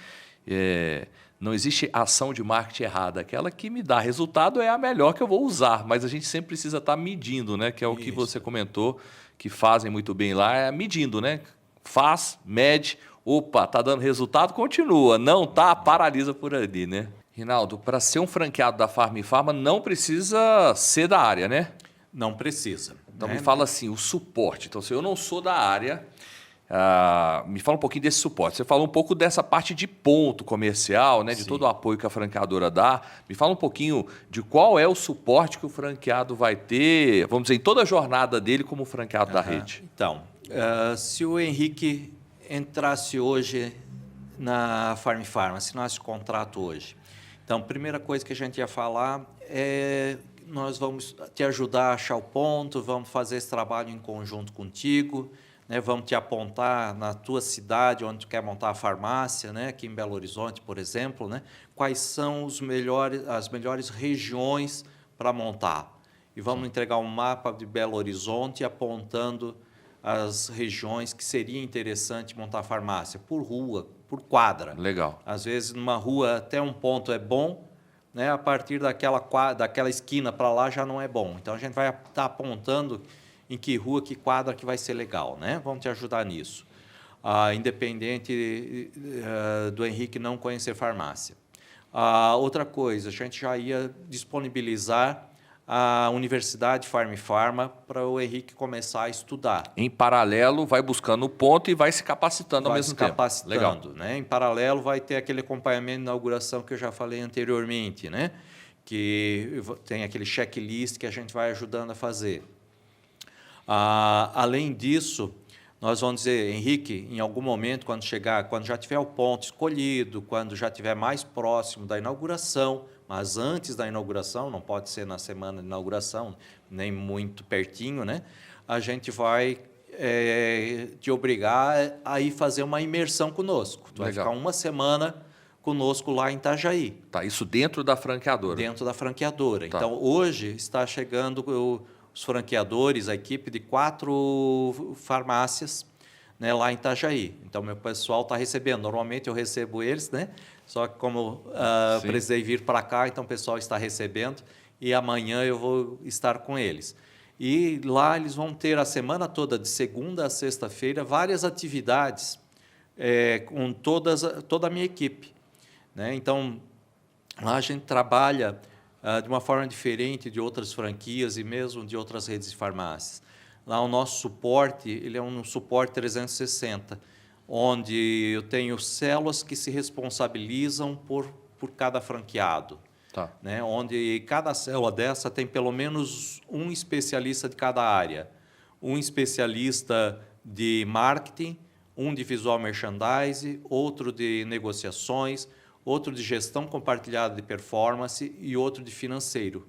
não existe ação de marketing errada. Aquela que me dá resultado é a melhor que eu vou usar, mas a gente sempre precisa estar medindo, né? Que é o que você comentou, que fazem muito bem lá, é medindo, né? Faz, mede, opa, tá dando resultado, continua. Não tá, paralisa por ali, né? Rinaldo, para ser um franqueado da Farm e Farma, não precisa ser da área, né? Não precisa. Então, me fala assim, o suporte. Então, se eu não sou da área... me fala um pouquinho desse suporte. Você falou um pouco dessa parte de ponto comercial, né, de todo o apoio que a franqueadora dá. Me fala um pouquinho de qual é o suporte que o franqueado vai ter, vamos dizer, em toda a jornada dele como franqueado da rede. Então, se o Henrique entrasse hoje na Farm Farma, assinasse o contrato hoje, então, a primeira coisa que a gente ia falar é nós vamos te ajudar a achar o ponto, vamos fazer esse trabalho em conjunto contigo, né, vamos te apontar na tua cidade, onde tu quer montar a farmácia, né, aqui em Belo Horizonte, por exemplo, né, quais são as melhores regiões para montar. E vamos entregar um mapa de Belo Horizonte apontando as regiões que seria interessante montar farmácia, por rua, por quadra. Legal. Às vezes, numa rua, até um ponto é bom, né, a partir daquela esquina para lá já não é bom. Então, a gente vai estar apontando em que rua, que quadra que vai ser legal, né? Vamos te ajudar nisso. Independente do Henrique não conhecer farmácia. Outra coisa, a gente já ia disponibilizar a Universidade Farm Farma para o Henrique começar a estudar. Em paralelo, vai buscando o ponto e vai se capacitando ao mesmo tempo. Vai se capacitando. Legal. Né? Em paralelo, vai ter aquele acompanhamento de inauguração que eu já falei anteriormente, né? Que tem aquele checklist que a gente vai ajudando a fazer. Além disso, nós vamos dizer, Henrique, em algum momento, quando já tiver o ponto escolhido, quando já estiver mais próximo da inauguração, mas antes da inauguração, não pode ser na semana de inauguração, nem muito pertinho, né? A gente vai te obrigar a ir fazer uma imersão conosco. Tu vai ficar uma semana conosco lá em Itajaí. Tá, isso dentro da franqueadora? Dentro da franqueadora. Tá. Então, hoje está chegando os franqueadores, a equipe de 4 farmácias, né, lá em Itajaí. Então, meu pessoal está recebendo. Normalmente, eu recebo eles, né? Só que como precisei vir para cá, então o pessoal está recebendo e amanhã eu vou estar com eles. E lá eles vão ter a semana toda, de segunda a sexta-feira, várias atividades com toda a minha equipe. Né? Então, lá a gente trabalha de uma forma diferente de outras franquias e mesmo de outras redes de farmácias. Lá o nosso suporte, ele é um suporte 360, onde eu tenho células que se responsabilizam por cada franqueado. Tá. Né? Onde cada célula dessa tem pelo menos um especialista de cada área. Um especialista de marketing, um de visual merchandising, outro de negociações, outro de gestão compartilhada de performance e outro de financeiro.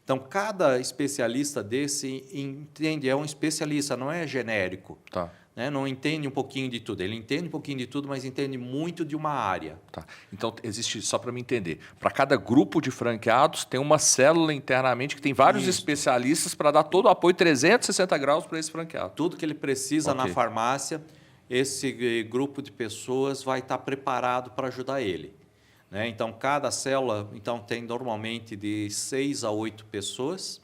Então, cada especialista desse entende, é um especialista, não é genérico. Tá. Né? Não entende um pouquinho de tudo. Ele entende um pouquinho de tudo, mas entende muito de uma área. Tá. Então, existe, só para me entender, para cada grupo de franqueados tem uma célula internamente que tem vários especialistas para dar todo o apoio 360 graus para esse franqueado. Tudo que ele precisa na farmácia, esse grupo de pessoas vai estar preparado para ajudar ele. Né? Então, cada célula tem normalmente de 6 a 8 pessoas,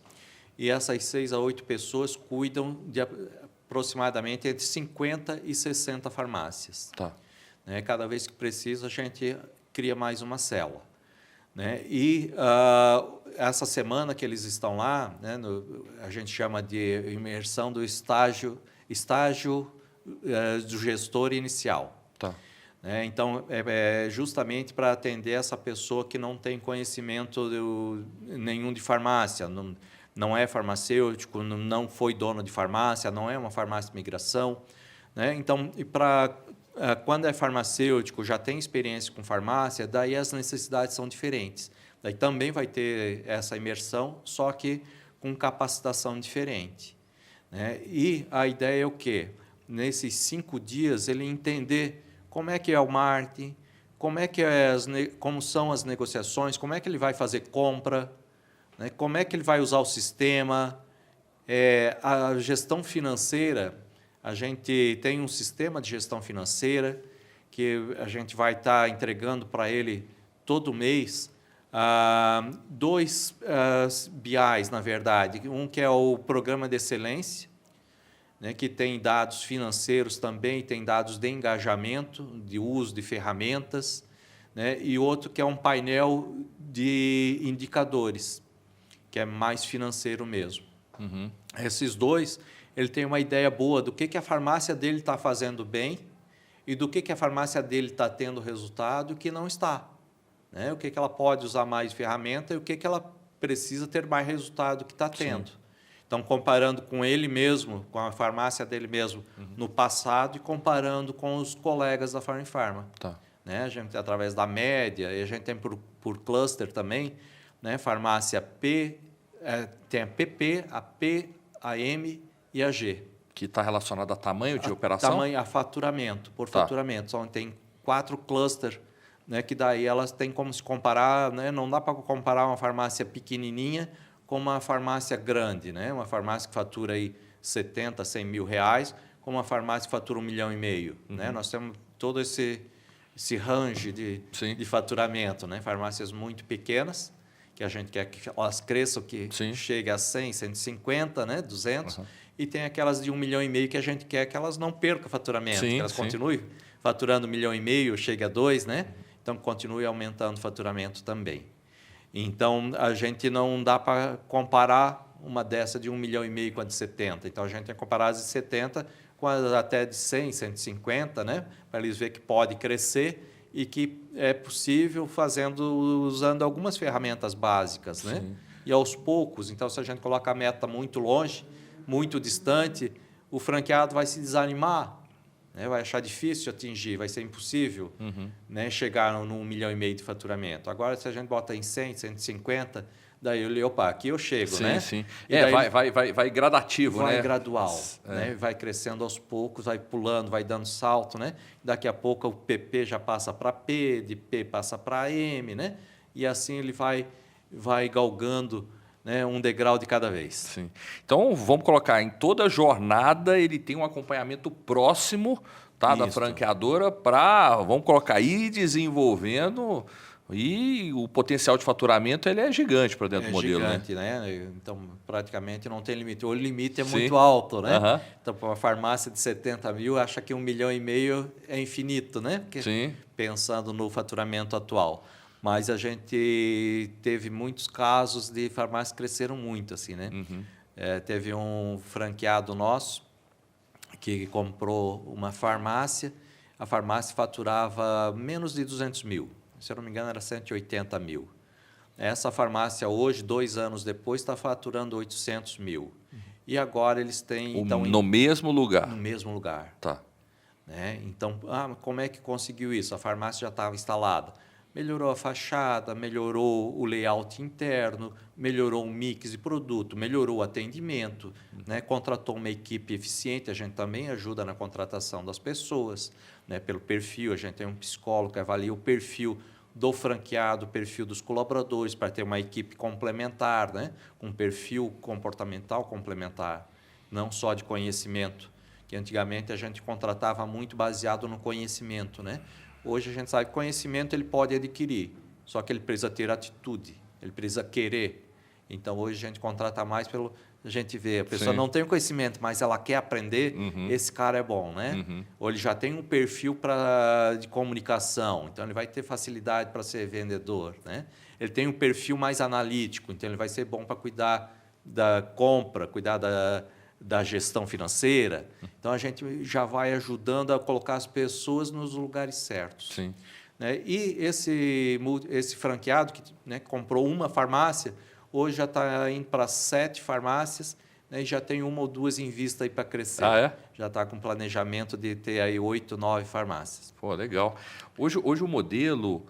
e essas 6 a 8 pessoas cuidam de aproximadamente entre 50 e 60 farmácias. Tá. Né? Cada vez que precisa, a gente cria mais uma célula. Né? E essa semana que eles estão lá, né, a gente chama de imersão do estágio do gestor inicial. Tá. Né? Então, é justamente para atender essa pessoa que não tem conhecimento nenhum de farmácia, não é farmacêutico, não foi dono de farmácia, não é uma farmácia de migração. Né? Então, e para quando é farmacêutico, já tem experiência com farmácia, daí as necessidades são diferentes. Daí também vai ter essa imersão, só que com capacitação diferente, né? E a ideia é o quê? Nesses 5 dias, ele entender como é que é o marketing, como são as negociações, como é que ele vai fazer compra, né? Como é que ele vai usar o sistema, a gestão financeira. A gente tem um sistema de gestão financeira que a gente vai estar entregando para ele todo mês 2 BIs, na verdade. Um que é o Programa de Excelência, né, que tem dados financeiros também, tem dados de engajamento, de uso de ferramentas, né, e outro que é um painel de indicadores, que é mais financeiro mesmo. Uhum. Esses 2, ele tem uma ideia boa do que a farmácia dele está fazendo bem e do que a farmácia dele está tendo resultado e o que não está, né? O que ela pode usar mais ferramenta e o que ela precisa ter mais resultado que está tendo. Sim. Então, comparando com ele mesmo, com a farmácia dele mesmo no passado e comparando com os colegas da Farm Pharma. Tá. Né? A gente, através da média, e a gente tem por cluster também, né? Farmácia P, tem a PP, a P, a M e a G. Que está relacionado a tamanho de operação? Tamanho, a faturamento, por faturamento. Só tem 4 clusters, né, que daí elas têm como se comparar, né, não dá para comparar uma farmácia pequenininha com uma farmácia grande, né? Uma farmácia que fatura aí 70, 100 mil reais, com uma farmácia que fatura 1,5 milhão. Né? Nós temos todo esse range de faturamento, né? Farmácias muito pequenas, que a gente quer que elas cresçam, que chegue a 100, 150, né? 200, e tem aquelas de 1,5 milhão que a gente quer que elas não percam faturamento, que elas continuem faturando 1,5 milhão, chegue a 2, né? Então, continue aumentando o faturamento também. Então, a gente não dá para comparar uma dessa de 1,5 milhão com a de 70. Então, a gente tem que comparar as de 70 com as até de 100, 150, né? Para eles verem que pode crescer e que é possível usando algumas ferramentas básicas, né? E aos poucos. Então, se a gente coloca a meta muito longe, muito distante, o franqueado vai se desanimar, né? Vai achar difícil atingir, vai ser impossível, né? Chegar no 1,5 milhão de faturamento. Agora, se a gente bota em 100, 150, daí eu leio, opa, aqui eu chego, né? Sim. Vai gradativo, né? Vai gradual, né? Vai crescendo aos poucos, vai pulando, vai dando salto, né? Daqui a pouco o PP já passa para P, de P passa para M, né? E assim ele vai galgando, né, um degrau de cada vez. Sim. Então, vamos colocar, em toda jornada ele tem um acompanhamento próximo, tá, da franqueadora para, vamos colocar, ir desenvolvendo, e o potencial de faturamento ele é gigante para dentro do modelo. É gigante, né? Então, praticamente não tem limite. O limite é muito alto, né? Então, para uma farmácia de 70 mil, acha que 1,5 milhão é infinito, né? Porque, pensando no faturamento atual. Mas a gente teve muitos casos de farmácias que cresceram muito, assim, né? Teve um franqueado nosso que comprou uma farmácia, a farmácia faturava menos de 200 mil. Se eu não me engano, era 180 mil. Essa farmácia hoje, 2 anos depois, está faturando 800 mil. E agora eles têm... No mesmo lugar? No mesmo lugar. Tá. Né? Então, como é que conseguiu isso? A farmácia já estava instalada. Melhorou a fachada, melhorou o layout interno, melhorou o mix de produto, melhorou o atendimento, né? Contratou uma equipe eficiente, a gente também ajuda na contratação das pessoas, né? Pelo perfil, a gente tem um psicólogo que avalia o perfil do franqueado, o perfil dos colaboradores, para ter uma equipe complementar, né? Um perfil comportamental complementar, não só de conhecimento, que antigamente a gente contratava muito baseado no conhecimento, né? Hoje a gente sabe que conhecimento ele pode adquirir, só que ele precisa ter atitude, ele precisa querer. Então, hoje a gente contrata mais pelo... A gente vê, a pessoa não tem o conhecimento, mas ela quer aprender, esse cara é bom, né? Ou ele já tem um perfil de comunicação, então ele vai ter facilidade para ser vendedor, né? Ele tem um perfil mais analítico, então ele vai ser bom para cuidar da compra, cuidar da gestão financeira. Então, a gente já vai ajudando a colocar as pessoas nos lugares certos. Né? E esse franqueado que, né, comprou uma farmácia, hoje já está indo para 7 farmácias, né, e já tem uma ou duas em vista aí para crescer. Ah, é? Já está com planejamento de ter aí 8, 9 farmácias. Pô, legal. Hoje o modelo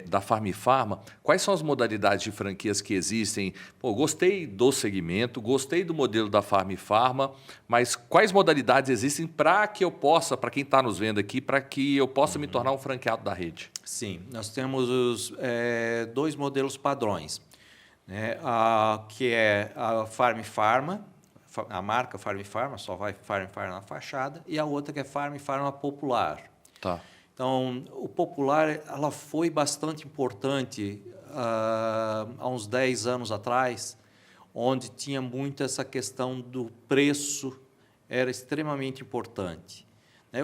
da Farm-Farma, quais são as modalidades de franquias que existem? Pô, gostei do segmento, gostei do modelo da Farm-Farma, mas quais modalidades existem para que eu possa, para quem está nos vendo aqui, para que eu possa me tornar um franqueado da rede? Sim, nós temos dois modelos padrões, né? Que é a Farm-Farma, a marca Farm-Farma, só vai Farm-Farma na fachada, e a outra que é Farm-Farma Popular. Tá. Então, o Popular ela foi bastante importante há uns 10 anos atrás, onde tinha muito essa questão do preço, era extremamente importante.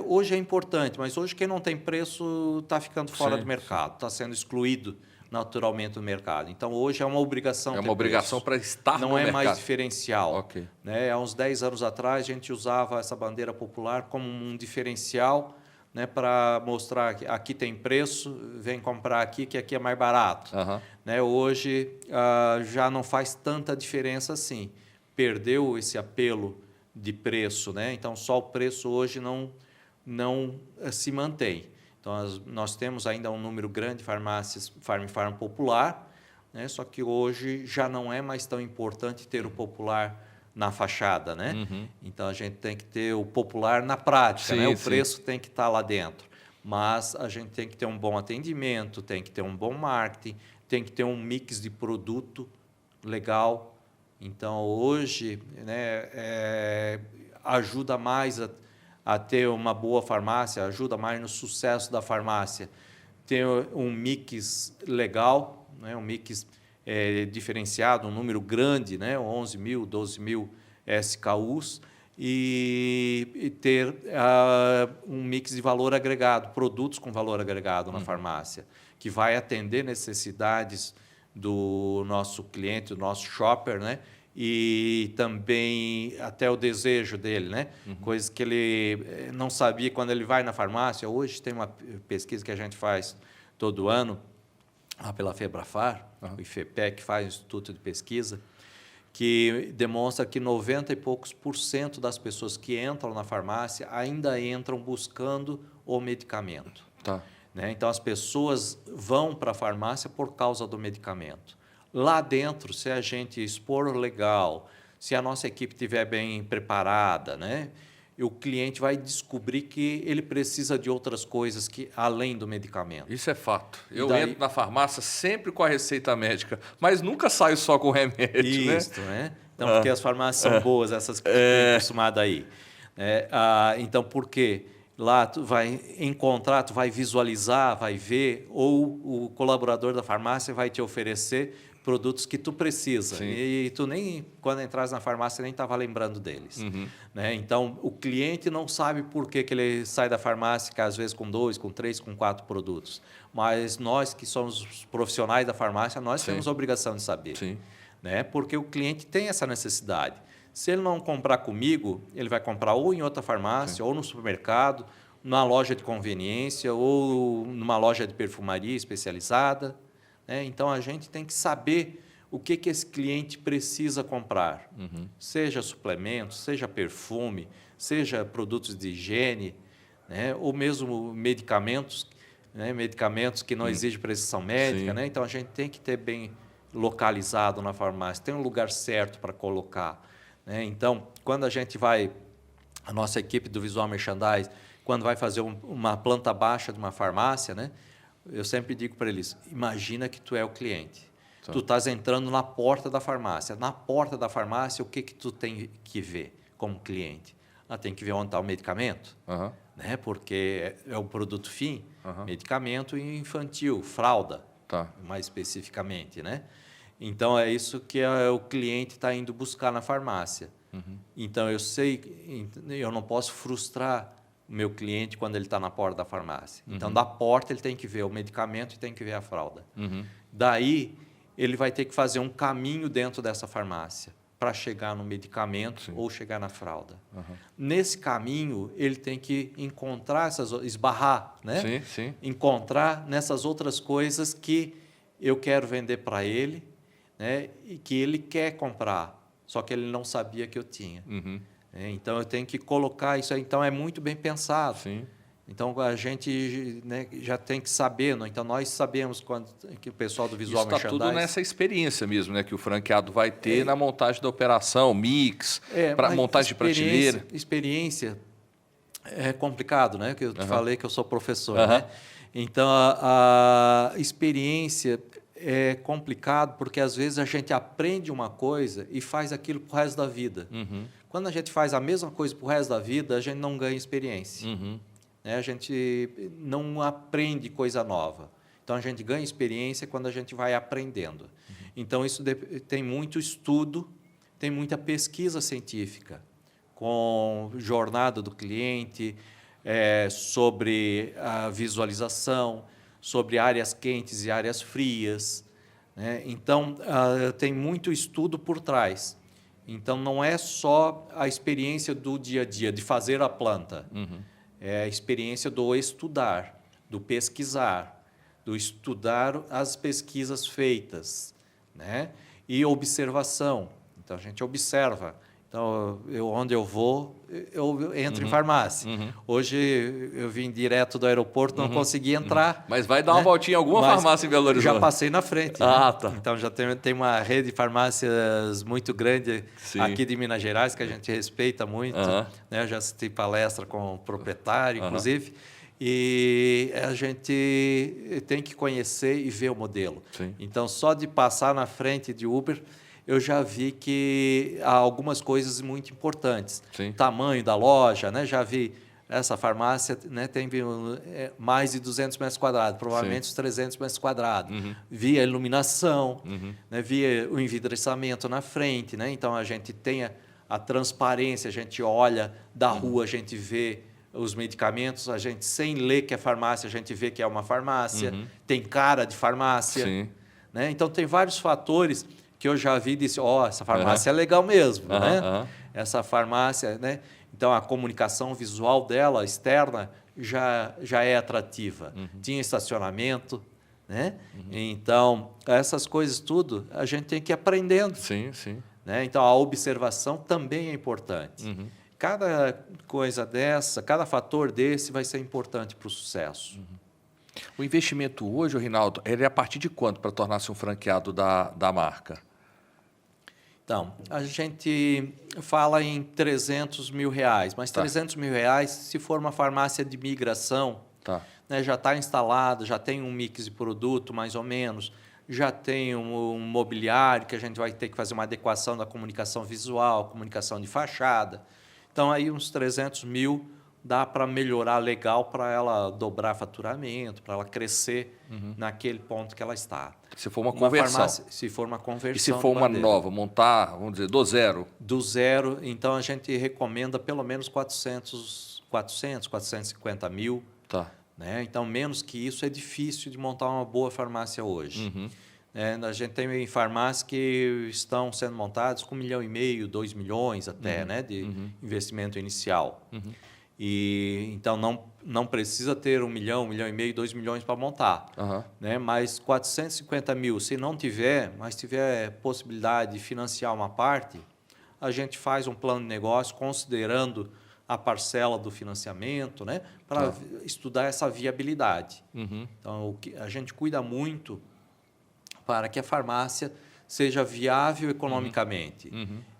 Hoje é importante, mas hoje quem não tem preço está ficando fora do mercado, está sendo excluído naturalmente do mercado. Então, hoje é uma obrigação ter É uma obrigação para estar no mercado. Não é mais diferencial. Ok. Né? Há uns 10 anos atrás, a gente usava essa bandeira popular como um diferencial, né, para mostrar que aqui tem preço, vem comprar aqui, que aqui é mais barato. Uhum. Né? Hoje, já não faz tanta diferença assim. Perdeu esse apelo de preço, né? Então, só o preço hoje não se mantém. Então, nós temos ainda um número grande de farmácias Farm Popular, né? Só que hoje já não é mais tão importante ter o popular na fachada, né? Uhum. Então, a gente tem que ter o popular na prática, Sim, né? O sim. preço tem que estar lá dentro. Mas a gente tem que ter um bom atendimento, tem que ter um bom marketing, tem que ter um mix de produto legal. Então, hoje, né, ajuda mais a ter uma boa farmácia, ajuda mais no sucesso da farmácia. Ter um mix legal, né, um mix diferenciado, um número grande, né, 11 mil, 12 mil SKUs, e ter um mix de valor agregado, produtos com valor agregado na farmácia, que vai atender necessidades do nosso cliente, do nosso shopper, né? E também até o desejo dele, né? Coisas que ele não sabia quando ele vai na farmácia. Hoje tem uma pesquisa que a gente faz todo ano, lá pela Febrafar, o IFEPEC faz um instituto de pesquisa, que demonstra que 90 e poucos % das pessoas que entram na farmácia ainda entram buscando o medicamento. Tá. Né? Então, as pessoas vão para a farmácia por causa do medicamento. Lá dentro, se a gente expor legal, se a nossa equipe estiver bem preparada, né, o cliente vai descobrir que ele precisa de outras coisas que além do medicamento. Isso é fato. E Eu daí... entro na farmácia sempre com a receita médica, mas nunca saio só com remédio. Isso, né? Então, porque as farmácias são boas, essas que estão acostumadas aí. Então, por quê? Lá tu vai encontrar, tu vai visualizar, vai ver, ou o colaborador da farmácia vai te oferecer produtos que tu precisa. Sim. E tu nem, quando entras na farmácia, nem estava lembrando deles. Né? Então, o cliente não sabe por que ele sai da farmácia, que às vezes com 2, com 3, com 4 produtos. Mas nós, que somos os profissionais da farmácia, nós temos a obrigação de saber. Sim. Né? Porque o cliente tem essa necessidade. Se ele não comprar comigo, ele vai comprar ou em outra farmácia, ou no supermercado, numa loja de conveniência, ou numa loja de perfumaria especializada. Né? Então, a gente tem que saber o que esse cliente precisa comprar. Seja suplementos, seja perfume, seja produtos de higiene, né? Ou mesmo medicamentos, né? Medicamentos que não exigem prescrição médica. Né? Então, a gente tem que ter bem localizado na farmácia, tem um lugar certo para colocar. Né? Então, quando a gente vai, a nossa equipe do Visual Merchandise, quando vai fazer uma planta baixa de uma farmácia, né? Eu sempre digo para eles, imagina que tu é o cliente. Tá. Tu estás entrando na porta da farmácia. Na porta da farmácia, o que tu tem que ver como cliente? Tem que ver onde está o medicamento, né? Porque é o produto fim, medicamento infantil, fralda, mais especificamente. Né? Então, é isso que o cliente está indo buscar na farmácia. Então, eu sei, eu não posso frustrar o meu cliente quando ele está na porta da farmácia. Então, da porta, ele tem que ver o medicamento e tem que ver a fralda. Daí, ele vai ter que fazer um caminho dentro dessa farmácia para chegar no medicamento ou chegar na fralda. Nesse caminho, ele tem que encontrar esbarrar, né? Encontrar nessas outras coisas que eu quero vender para ele, né? E que ele quer comprar. só que ele não sabia que eu tinha. Uhum. Então, eu tenho que colocar isso aí. Então, é muito bem pensado. Sim. Então, a gente, né, já tem que saber. Não? Então, nós sabemos que o pessoal do Visual Isso está Merchandising... tudo nessa experiência mesmo, né, que o franqueado vai ter na montagem da operação, mix, para montagem de prateleira. Experiência é complicado, né? Que eu te falei que eu sou professor, né? Então, a experiência é complicado porque, às vezes, a gente aprende uma coisa e faz aquilo para o resto da vida. Quando a gente faz a mesma coisa para o resto da vida, a gente não ganha experiência. Né? A gente não aprende coisa nova. Então, a gente ganha experiência quando a gente vai aprendendo. Então, isso tem muito estudo, tem muita pesquisa científica, com jornada do cliente, sobre a visualização, sobre áreas quentes e áreas frias. Né? Então, tem muito estudo por trás. Então, não é só a experiência do dia a dia, de fazer a planta. É a experiência do estudar, do pesquisar, do estudar as pesquisas feitas, né? E observação. Então, a gente observa. Então, onde eu vou, eu entro em farmácia. Hoje, eu vim direto do aeroporto, não consegui entrar. Mas vai dar uma voltinha em alguma farmácia em Belo Horizonte? Já passei na frente. Ah, né? tá. Então, já tem uma rede de farmácias muito grande aqui de Minas Gerais, que a gente respeita muito. Né? Eu já assisti palestra com o proprietário, inclusive. E a gente tem que conhecer e ver o modelo. Então, só de passar na frente de Uber, eu já vi que há algumas coisas muito importantes. Tamanho da loja, né? Já vi essa farmácia, né, tem mais de 200 metros quadrados, provavelmente os 300 metros quadrados. Vi a iluminação, né? Vi o envidreçamento na frente. Né? Então, a gente tem a transparência, a gente olha da rua, a gente vê os medicamentos, a gente, sem ler que é farmácia, a gente vê que é uma farmácia, tem cara de farmácia. Né? Então, tem vários fatores que eu já vi e disse, essa farmácia é legal mesmo, né? Essa farmácia, né? Então, a comunicação visual dela, externa, já é atrativa. Tinha estacionamento, né? Então, essas coisas tudo, a gente tem que ir aprendendo. Né? Então, a observação também é importante. Cada coisa dessa, cada fator desse vai ser importante para o sucesso. O investimento hoje, Rinaldo, ele é a partir de quanto para tornar-se um franqueado da marca? Então, a gente fala em R$300 mil, mas R$300 mil, se for uma farmácia de migração, né, já está instalado, já tem um mix de produto, mais ou menos, já tem um mobiliário que a gente vai ter que fazer uma adequação da comunicação visual, comunicação de fachada. Então, aí uns 300 mil dá para melhorar legal, para ela dobrar faturamento, para ela crescer naquele ponto que ela está. Se for uma conversão. Farmácia, se for uma conversão. E se for uma nova, montar, vamos dizer, do zero? Do zero, então a gente recomenda pelo menos 450 mil. Né? Então, menos que isso é difícil de montar uma boa farmácia hoje. A gente tem farmácias que estão sendo montadas com 1,5 milhão, 2 milhões até, né, de investimento inicial. E, então, não precisa ter 1 milhão, 1,5 milhão, 2 milhões para montar. Né? Mas 450 mil, se não tiver, mas tiver possibilidade de financiar uma parte, a gente faz um plano de negócio considerando a parcela do financiamento, né? Para estudar essa viabilidade. Então, a gente cuida muito para que a farmácia seja viável economicamente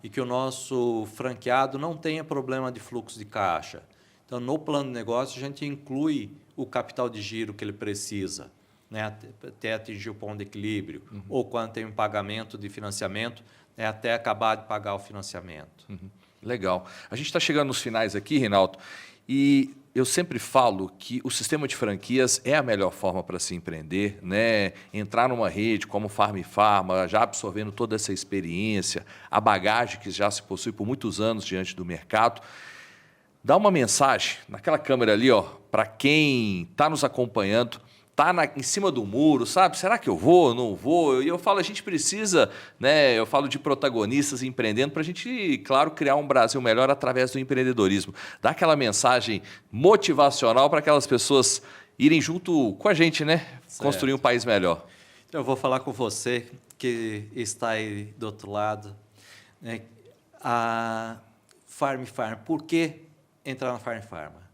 e que o nosso franqueado não tenha problema de fluxo de caixa. Então, no plano de negócio, a gente inclui o capital de giro que ele precisa, né, até atingir o ponto de equilíbrio, ou quando tem um pagamento de financiamento, né, até acabar de pagar o financiamento. Legal. A gente está chegando nos finais aqui, Rinaldo, e eu sempre falo que o sistema de franquias é a melhor forma para se empreender, né? Entrar numa rede como Farm e Farma, já absorvendo toda essa experiência, a bagagem que já se possui por muitos anos diante do mercado. Dá uma mensagem naquela câmera ali, ó, para quem está nos acompanhando, está em cima do muro, sabe? Será que eu vou, não vou? E eu falo, a gente precisa, né? Eu falo de protagonistas empreendendo para a gente, claro, criar um Brasil melhor através do empreendedorismo. Dá aquela mensagem motivacional para aquelas pessoas irem junto com a gente, né? Construir um país melhor. Eu vou falar com você que está aí do outro lado. A Farm Pharma, por que entrar na Farm Pharma?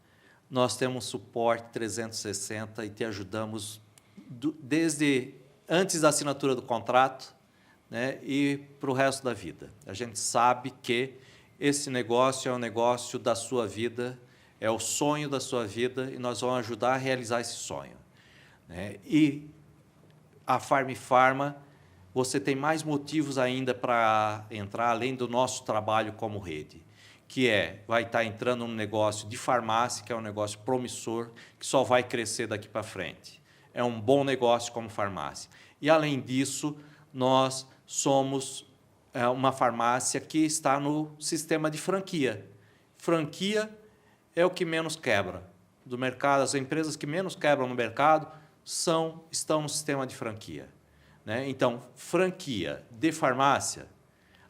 Nós temos suporte 360 e te ajudamos desde antes da assinatura do contrato, né, e para o resto da vida. A gente sabe que esse negócio é um negócio da sua vida, é o sonho da sua vida e nós vamos ajudar a realizar esse sonho, né? E a Farm Pharma, você tem mais motivos ainda para entrar, além do nosso trabalho como rede, que vai estar entrando num negócio de farmácia, que é um negócio promissor, que só vai crescer daqui para frente. É um bom negócio como farmácia. E, além disso, nós somos uma farmácia que está no sistema de franquia. Franquia é o que menos quebra do mercado. As empresas que menos quebram no mercado estão no sistema de franquia, né? Então, franquia de farmácia,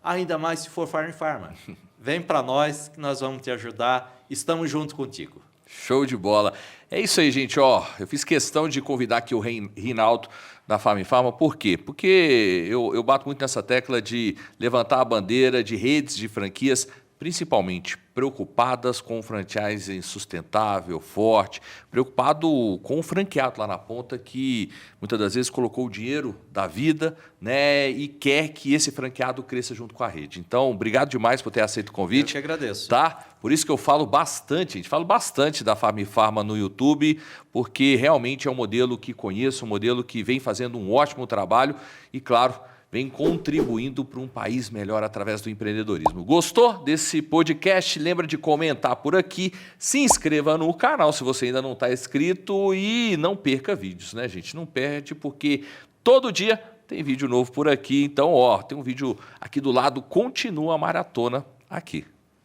ainda mais se for Farm Pharma. Vem para nós que nós vamos te ajudar. Estamos juntos contigo. Show de bola. É isso aí, gente. Eu fiz questão de convidar aqui o Rinaldo da Farm Pharma. Por quê? Porque eu bato muito nessa tecla de levantar a bandeira de redes de franquias, principalmente preocupadas com o franchising sustentável, forte, preocupado com o franqueado lá na ponta que muitas das vezes colocou o dinheiro da vida, né, e quer que esse franqueado cresça junto com a rede. Então, obrigado demais por ter aceito o convite. Eu que agradeço. Tá? Por isso que eu falo bastante, falo bastante da Farm Pharma no YouTube, porque realmente é um modelo que conheço, um modelo que vem fazendo um ótimo trabalho e, claro, vem contribuindo para um país melhor através do empreendedorismo. Gostou desse podcast? Lembra de comentar por aqui, se inscreva no canal se você ainda não está inscrito e não perca vídeos, né, gente? Não perde, porque todo dia tem vídeo novo por aqui. Então, tem um vídeo aqui do lado, continua a maratona aqui.